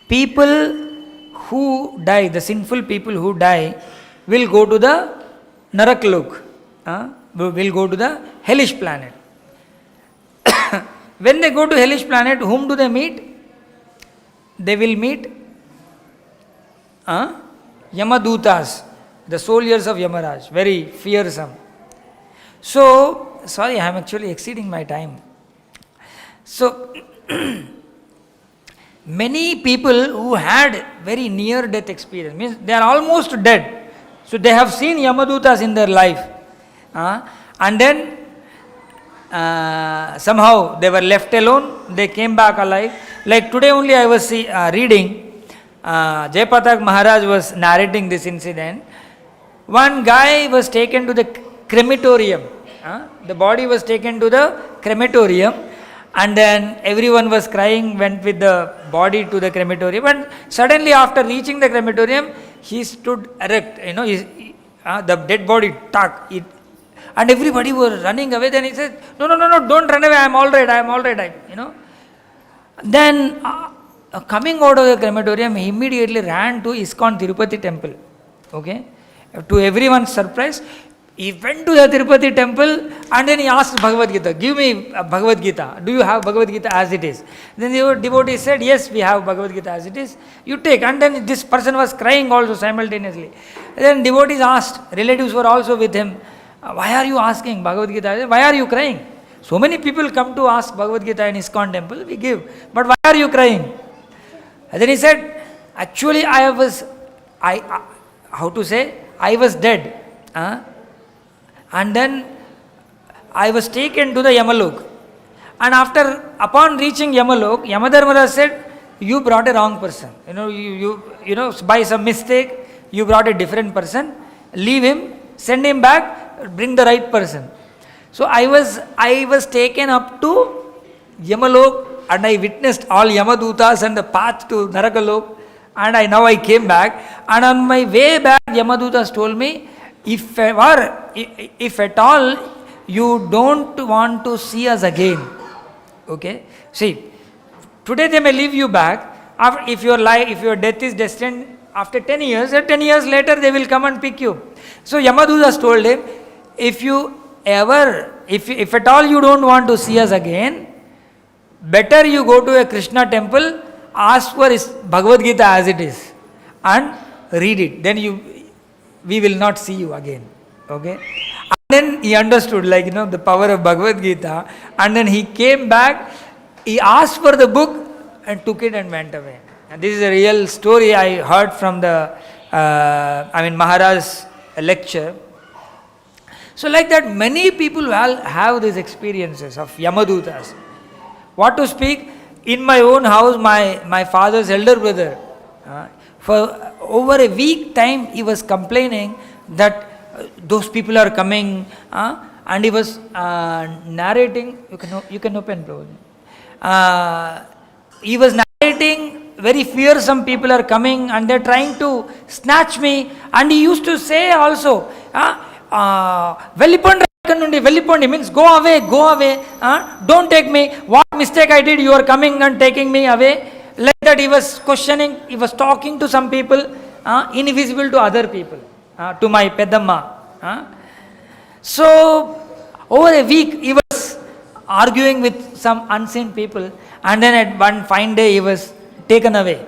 people who die, the sinful people who die, will go to the Naraklok, will go to the hellish planet. When they go to hellish planet, whom do they meet? They will meet Yamadutas, the soldiers of Yamaraj, very fearsome. So, sorry, I am actually exceeding my time. So, many people who had very near death experience, means they are almost dead. So they have seen Yamadutas in their life. And then somehow they were left alone, they came back alive. Like today only I was reading, Jayapatak Maharaj was narrating this incident. One guy was taken to the crematorium. The body was taken to the crematorium, and then everyone was crying, went with the body to the crematorium, and suddenly after reaching the crematorium, he stood erect, the dead body, and everybody was running away. Then he said, no, don't run away, I am all right. Then coming out of the crematorium, he immediately ran to ISKCON Tirupati temple. Okay, to everyone's surprise, he went to the Tirupati temple and then he asked Bhagavad Gita, give me Bhagavad Gita. Do you have Bhagavad Gita as it is? Then the devotee said, yes, we have Bhagavad Gita as it is. You take. And then this person was crying also simultaneously. Then devotees asked, relatives were also with him, why are you asking Bhagavad Gita? Why are you crying? So many people come to ask Bhagavad Gita in ISKCON temple, we give. But why are you crying? And then he said, actually I was dead. And then I was taken to the Yamalok. And upon reaching Yamalok, Yamadharmaraja said, you brought a wrong person. By some mistake, you brought a different person. Leave him, send him back, bring the right person. So I was taken up to Yamalok and I witnessed all Yamadutas and the path to Narakalok. And now I came back. And on my way back, Yamadutas told me, if at all you don't want to see us again, okay? See, today they may leave you back. If your death is destined after 10 years, 10 years later they will come and pick you. So Yamadutas told him, if at all you don't want to see us again, better you go to a Krishna temple, ask for Bhagavad Gita as it is and read it. Then we will not see you again. Okay? And then he understood the power of Bhagavad Gita, and then he came back, he asked for the book and took it and went away. And this is a real story I heard from the Maharaj's lecture. So like that, many people have these experiences of Yamadutas. What to speak? In my own house, my father's elder brother, for over a week time he was complaining that those people are coming, and he was narrating. You can open, bro. He was narrating, very fearsome people are coming and they are trying to snatch me. And he used to say also, Velipond means go away, don't take me. What mistake I did, you are coming and taking me away. Like that he was questioning, he was talking to some people, invisible to other people, to my Pedamma. So, over a week he was arguing with some unseen people, and then at one fine day he was taken away.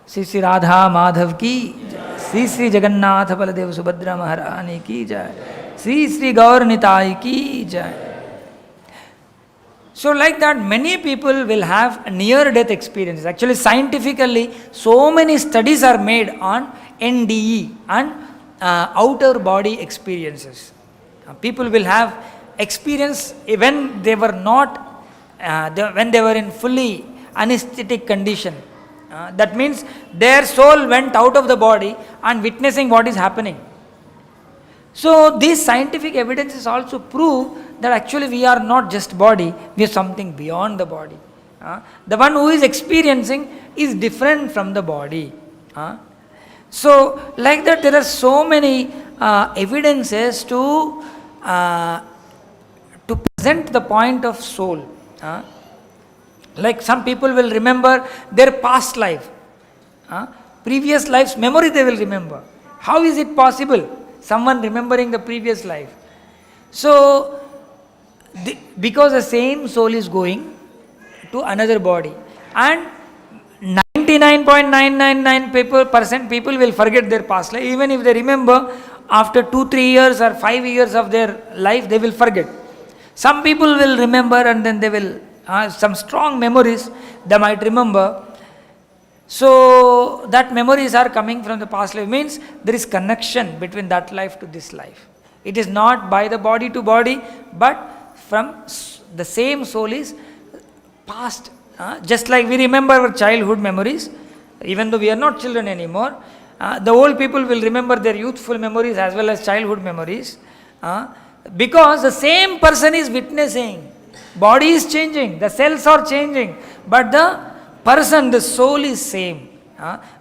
Sri Sri Radha Madhav ki, Sri Sri Jagannath Baladev Subhadra Maharani ki jai, Sri Sri Gaur Nitai ki jai. So like that, many people will have near-death experiences. Actually, scientifically, so many studies are made on NDE and outer body experiences. People will have experience when they were not, when they were in fully anesthetic condition. That means their soul went out of the body and witnessing what is happening. So these scientific evidences also prove that actually we are not just body, we are something beyond the body. The one who is experiencing is different from the body. So like that, there are so many evidences to present the point of soul. Like some people will remember their past life, previous life's memory they will remember. How is it possible? Someone remembering the previous life. So, because the same soul is going to another body, and 99.999% people will forget their past life. Even if they remember after 2-3 years or 5 years of their life, they will forget. Some people will remember, and then they will some strong memories they might remember. So that memories are coming from the past life, means there is connection between that life to this life. It is not by the body to body, but from the same soul is passed. Just like we remember our childhood memories, even though we are not children anymore, the old people will remember their youthful memories as well as childhood memories, because the same person is witnessing. Body is changing, the cells are changing, but the person, the soul is same.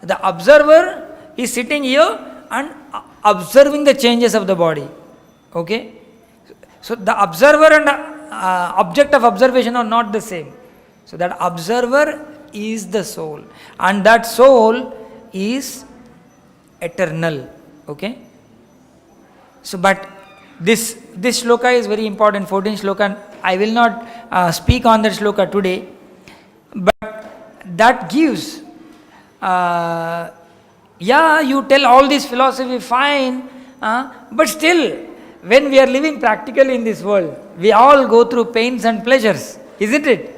The observer is sitting here and observing the changes of the body. Okay? So the observer and object of observation are not the same. So that observer is the soul, and that soul is eternal. Okay? So but this shloka is very important, 14th shloka. I will not speak on that shloka today, but that gives, you tell all this philosophy, fine, but still, when we are living practically in this world, we all go through pains and pleasures, isn't it?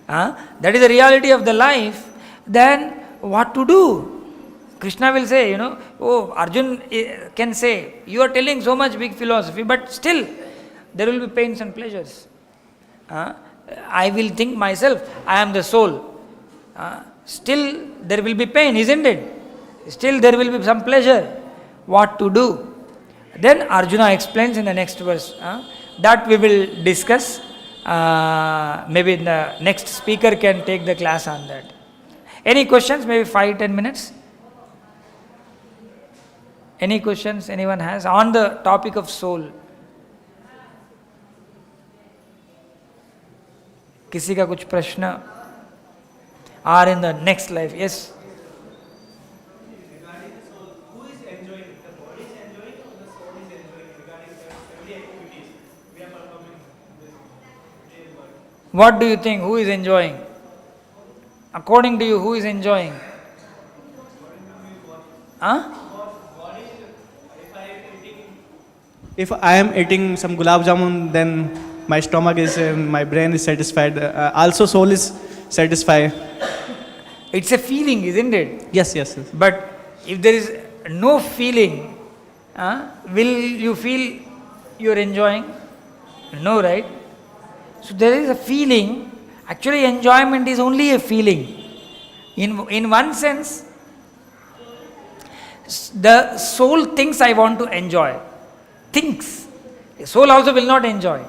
That is the reality of the life. Then what to do? Krishna will say, Arjun can say, you are telling so much big philosophy, but still there will be pains and pleasures. I will think myself, I am the soul. Still there will be pain, isn't it? Still there will be some pleasure. What to do? Then Arjuna explains in the next verse. That we will discuss. Maybe the next speaker can take the class on that. Any questions? Maybe 5-10 minutes. Any questions anyone has on the topic of soul? किसी का कुछ प्रश्न? Or in the next life? Yes. Regarding the soul, who is enjoying? The body is enjoying or the soul is enjoying regarding the every activities we are performing in this real world? What do you think? Who is enjoying? According to you, who is enjoying? If I am eating some gulab jamun, then my stomach is, my brain is satisfied. Also, soul is satisfied. It's a feeling, isn't it? Yes. But if there is no feeling, will you feel you are enjoying? No, right? So there is a feeling. Actually, enjoyment is only a feeling. In one sense, the soul thinks I want to enjoy. Thinks. The soul also will not enjoy.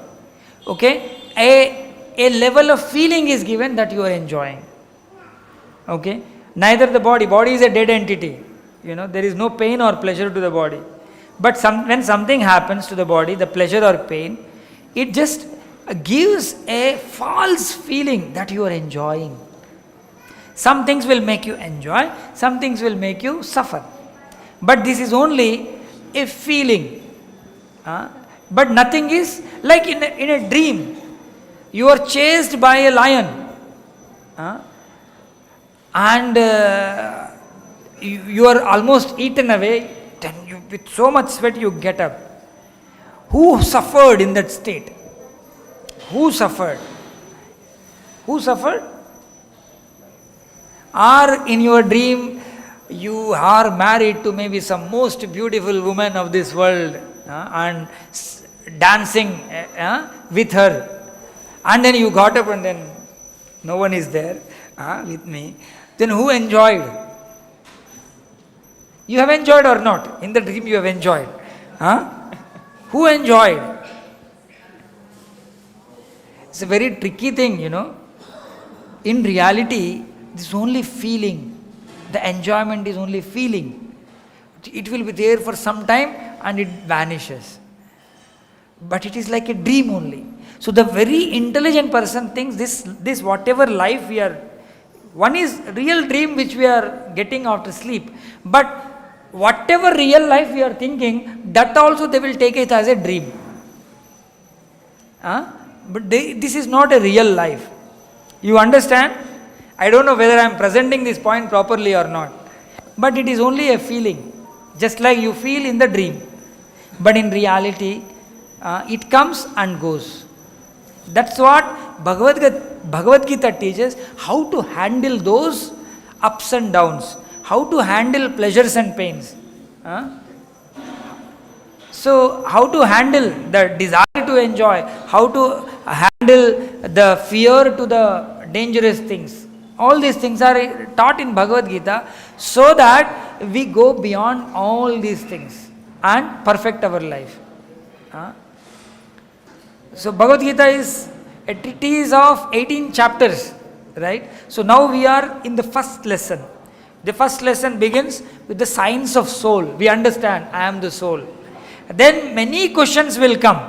Okay? A level of feeling is given that you are enjoying. Okay? Neither the body is a dead entity. There is no pain or pleasure to the body. But when something happens to the body, the pleasure or pain, it just gives a false feeling that you are enjoying. Some things will make you enjoy, some things will make you suffer. But this is only a feeling. But nothing is like in a dream. You are chased by a lion. And you are almost eaten away. Then with so much sweat you get up. Who suffered in that state? Who suffered? Who suffered? Or in your dream, you are married to maybe some most beautiful woman of this world and dancing with her. And then you got up and then no one is there with me. Then who enjoyed? You have enjoyed or not? In the dream you have enjoyed. Who enjoyed? It's a very tricky thing, In reality, this is only feeling. The enjoyment is only feeling. It will be there for some time and it vanishes. But it is like a dream only. So the very intelligent person thinks this whatever life we are, one is real dream which we are getting after sleep. But whatever real life we are thinking, that also they will take it as a dream. But this is not a real life. You understand? I don't know whether I am presenting this point properly or not. But it is only a feeling. Just like you feel in the dream. But in reality, it comes and goes. That's what Bhagavad Gita teaches, how to handle those ups and downs. How to handle pleasures and pains. So So how to handle the desire to enjoy, how to handle the fear to the dangerous things. All these things are taught in Bhagavad Gita so that we go beyond all these things and perfect our life. So Bhagavad Gita is a treatise of 18 chapters, right? So now we are in the first lesson. The first lesson begins with the science of soul. We understand, I am the soul. Then many questions will come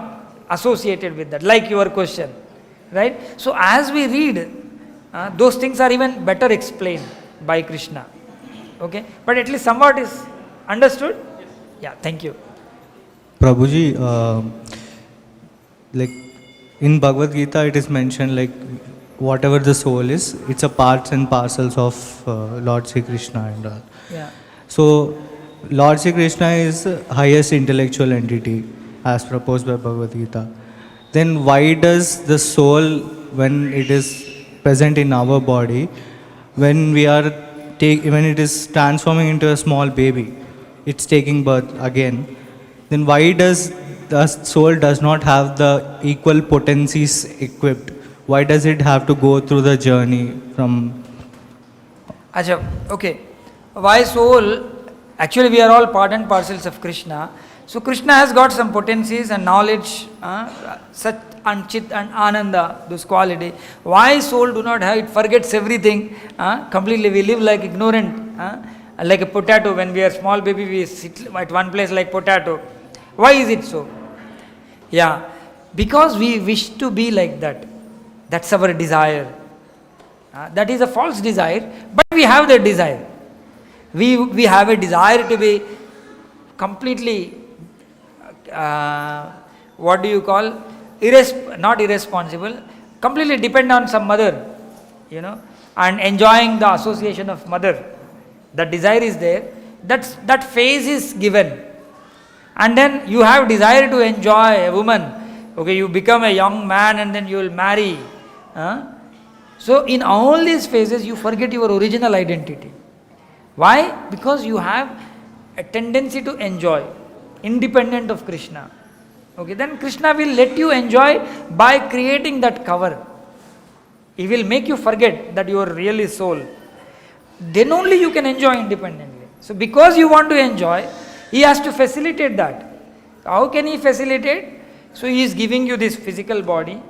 associated with that, like your question, right? So as we read, those things are even better explained by Krishna. Okay? But at least somewhat is understood? Yeah, thank you. Prabhuji, like in Bhagavad Gita it is mentioned like whatever the soul is, it's a parts and parcels of Lord Sri Krishna and all. Yeah. So Lord Sri Krishna is highest intellectual entity as proposed by Bhagavad Gita. Then why does the soul, when it is present in our body, when it is transforming into a small baby, it's taking birth again, then why does the soul does not have the equal potencies equipped? Why does it have to go through the journey from... Acha, okay. Why soul? Actually, we are all part and parcels of Krishna. So Krishna has got some potencies and knowledge, Sat and Chit and Ananda, those quality. Why soul do not have it? Forgets everything completely. We live like ignorant, like a potato. When we are small baby, we sit at one place like potato. Why is it so? Yeah, because we wish to be like that. That's our desire. That is a false desire, but we have that desire. We have a desire to be completely, what do you call, not irresponsible, completely depend on some mother, and enjoying the association of mother. The desire is there. That phase is given. And then you have desire to enjoy a woman. Okay, you become a young man and then you will marry. So in all these phases you forget your original identity. Why? Because you have a tendency to enjoy, independent of Krishna. Okay, then Krishna will let you enjoy by creating that cover. He will make you forget that you are really soul. Then only you can enjoy independently. So because you want to enjoy, he has to facilitate that. How can he facilitate? So he is giving you this physical body.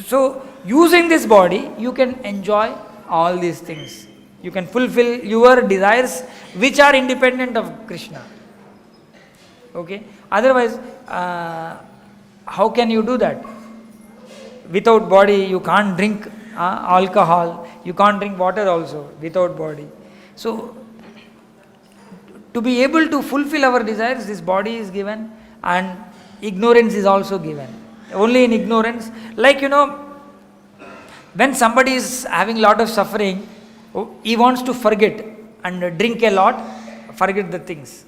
So using this body, you can enjoy all these things. You can fulfill your desires which are independent of Krishna. Okay? Otherwise, how can you do that? Without body, you can't drink alcohol. You can't drink water also without body. So, to be able to fulfill our desires, this body is given and ignorance is also given. Only in ignorance, like when somebody is having lot of suffering, he wants to forget and drink a lot, forget the things.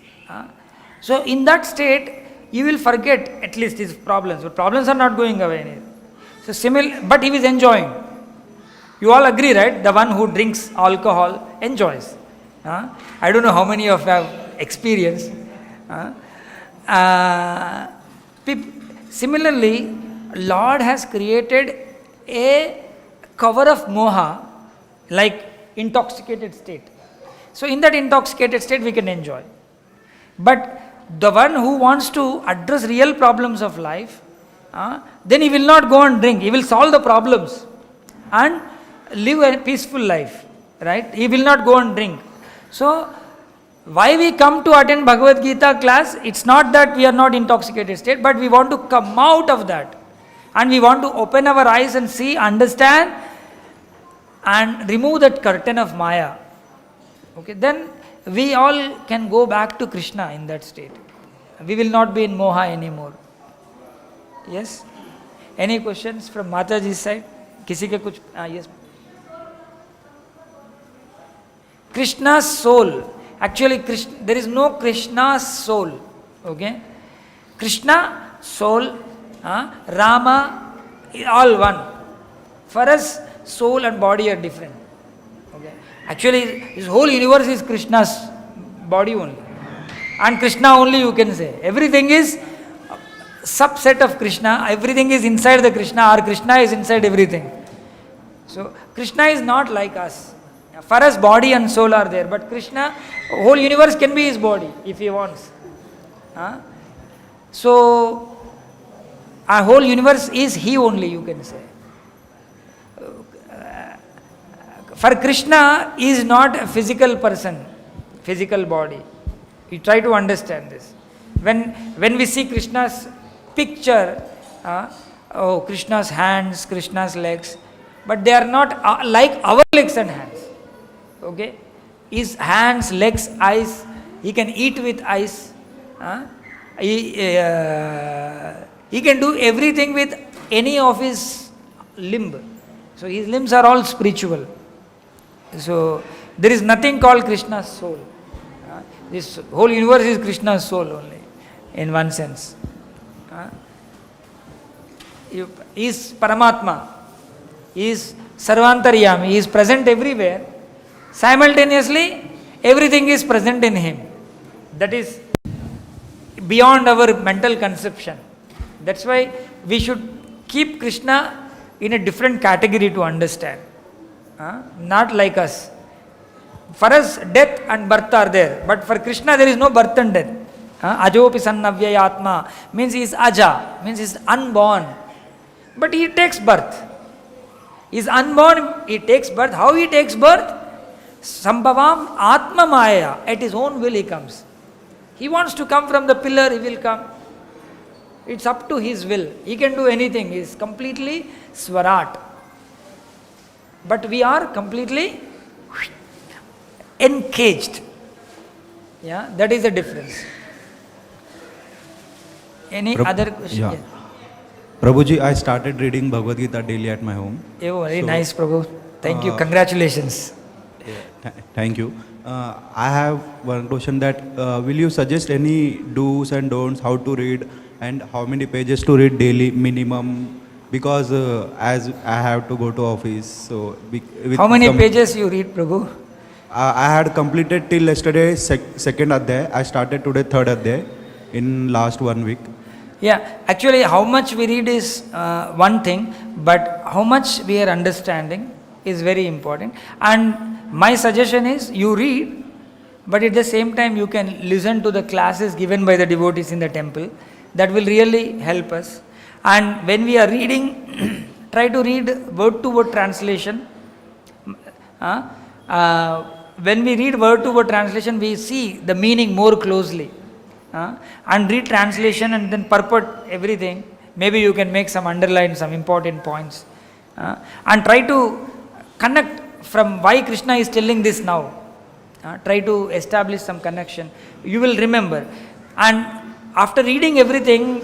So in that state, you will forget at least his problems. But problems are not going away. So but he is enjoying. You all agree, right? The one who drinks alcohol enjoys. I don't know how many of you have experienced. Similarly, Lord has created a cover of moha, like intoxicated state. So in that intoxicated state we can enjoy. But the one who wants to address real problems of life, then he will not go and drink. He will solve the problems and live a peaceful life. Right? He will not go and drink. So why we come to attend Bhagavad Gita class? It's not that we are not intoxicated state, but we want to come out of that. And we want to open our eyes and see, understand, and remove that curtain of Maya. Okay, then we all can go back to Krishna in that state. We will not be in moha anymore. Yes? Any questions from Mataji's side? Kisi ke kuch? Yes. Krishna's soul. Actually, there is no Krishna's soul. Okay? Krishna, soul, Rama, all one. For us, soul and body are different. Okay? Actually, this whole universe is Krishna's body only. And Krishna only you can say. Everything is subset of Krishna, everything is inside the Krishna, or Krishna is inside everything. So Krishna is not like us. For us, body and soul are there, but Krishna, whole universe can be his body if he wants. So our whole universe is he only, you can say. For Krishna is not a physical person, physical body. You try to understand this. When we see Krishna's picture, Krishna's hands, Krishna's legs, but they are not like our legs and hands. Okay? His hands, legs, eyes, he can eat with eyes. He can do everything with any of his limb. So his limbs are all spiritual. So there is nothing called Krishna's soul. This whole universe is Krishna's soul only, in one sense. He is Paramatma. He is Sarvantaryami. He is present everywhere. Simultaneously, everything is present in him. That is beyond our mental conception. That's why we should keep Krishna in a different category to understand. Not like us. For us, death and birth are there. But for Krishna, there is no birth and death. Ajopi sannavyayatma means he is aja, means he is unborn. But he takes birth. He is unborn, he takes birth. How he takes birth? Sambhavam atma maya. At his own will he comes. He wants to come from the pillar, he will come. It's up to his will. He can do anything. He is completely swarat. But we are completely encaged. Yeah, that is the difference. Any other question? Yeah. Prabhuji, I started reading Bhagavad Gita daily at my home. Oh, very nice, Prabhu. Thank you. Congratulations. Thank you. I have one question that will you suggest any do's and don'ts, how to read and how many pages to read daily minimum? Because as I have to go to office, so with How many pages you read, Prabhu? I had completed till yesterday second adhyay. I started today third adhyay in last 1 week. Yeah, actually how much we read is one thing, but how much we are understanding is very important. And my suggestion is you read, but at the same time you can listen to the classes given by the devotees in the temple. That will really help us. And when we are reading, try to read word to word translation. When we read word to word translation, we see the meaning more closely. And read translation and then purport everything. Maybe you can make some underline, some important points. And try to connect from why Krishna is telling this now. Try to establish some connection. You will remember. And after reading everything,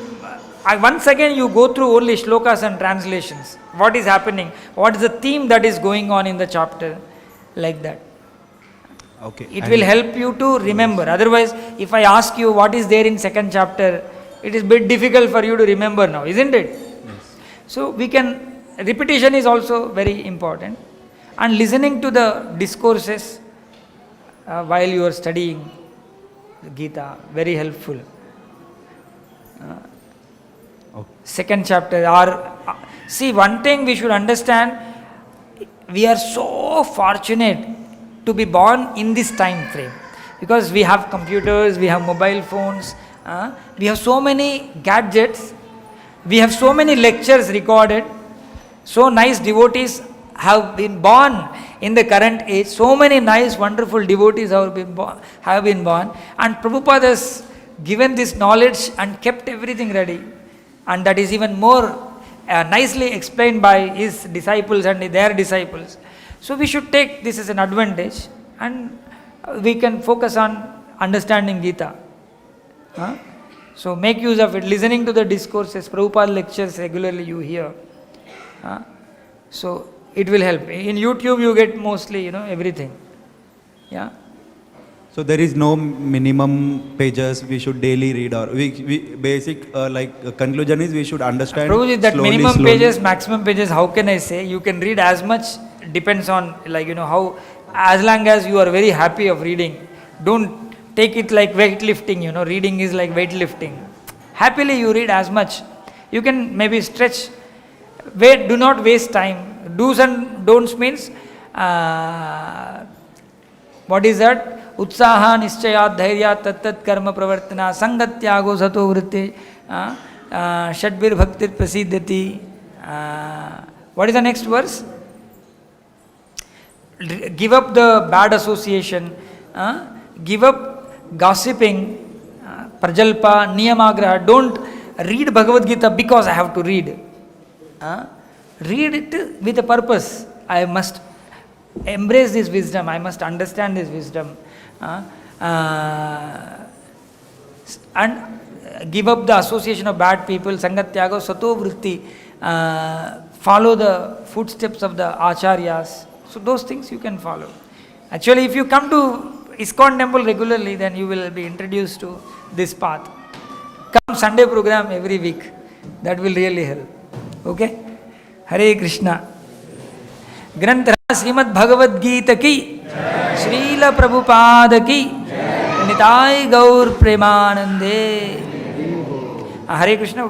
once again you go through only shlokas and translations. What is happening? What is the theme that is going on in the chapter? Like that. Okay. It will help you to remember. Otherwise, if I ask you what is there in second chapter, it is a bit difficult for you to remember now, isn't it? Yes. So repetition is also very important. And listening to the discourses while you are studying the Gita, very helpful. Okay. Second chapter, see, one thing we should understand, we are so fortunate to be born in this time frame, because we have computers, we have mobile phones, we have so many gadgets, we have so many lectures recorded, so nice devotees have been born in the current age, so many nice wonderful devotees have been born, and Prabhupada has given this knowledge and kept everything ready, and that is even more nicely explained by his disciples and their disciples. So we should take this as an advantage, and we can focus on understanding Gita. So make use of it, listening to the discourses, Prabhupada lectures regularly you hear. So it will help. In YouTube you get mostly, everything. Yeah. So there is no minimum pages we should daily read, or we basic conclusion is we should understand. Prabhuji, that slowly, minimum slowly. pages, maximum pages, how can I say? You can read as much, depends on how, as long as you are very happy of reading. Don't take it like weightlifting, you know, reading is like weightlifting. Happily you read as much. You can maybe stretch. Wait, do not waste time. Do's and don'ts means, what is that? Utsaha nischayat dhairya tattat karma pravartana sangatyago sato vritti shadbir bhaktir prasiddhati. What is the next verse? Give up the bad association, give up gossiping, prajalpa, niyamagraha. Don't read Bhagavad Gita because I have to read. Read it with a purpose. I must embrace this wisdom, I must understand this wisdom. And give up the association of bad people, sangatyago sato vritti. Follow the footsteps of the acharyas. So those things you can follow. Actually, if you come to ISKCON temple regularly, then you will be introduced to this path. Come Sunday program every week. That will really help. Okay? Hare Krishna. Granth Srimad Bhagavad Gita ki, Srila Prabhupada ki, Nitai Gaur Premanande. Hare Krishna.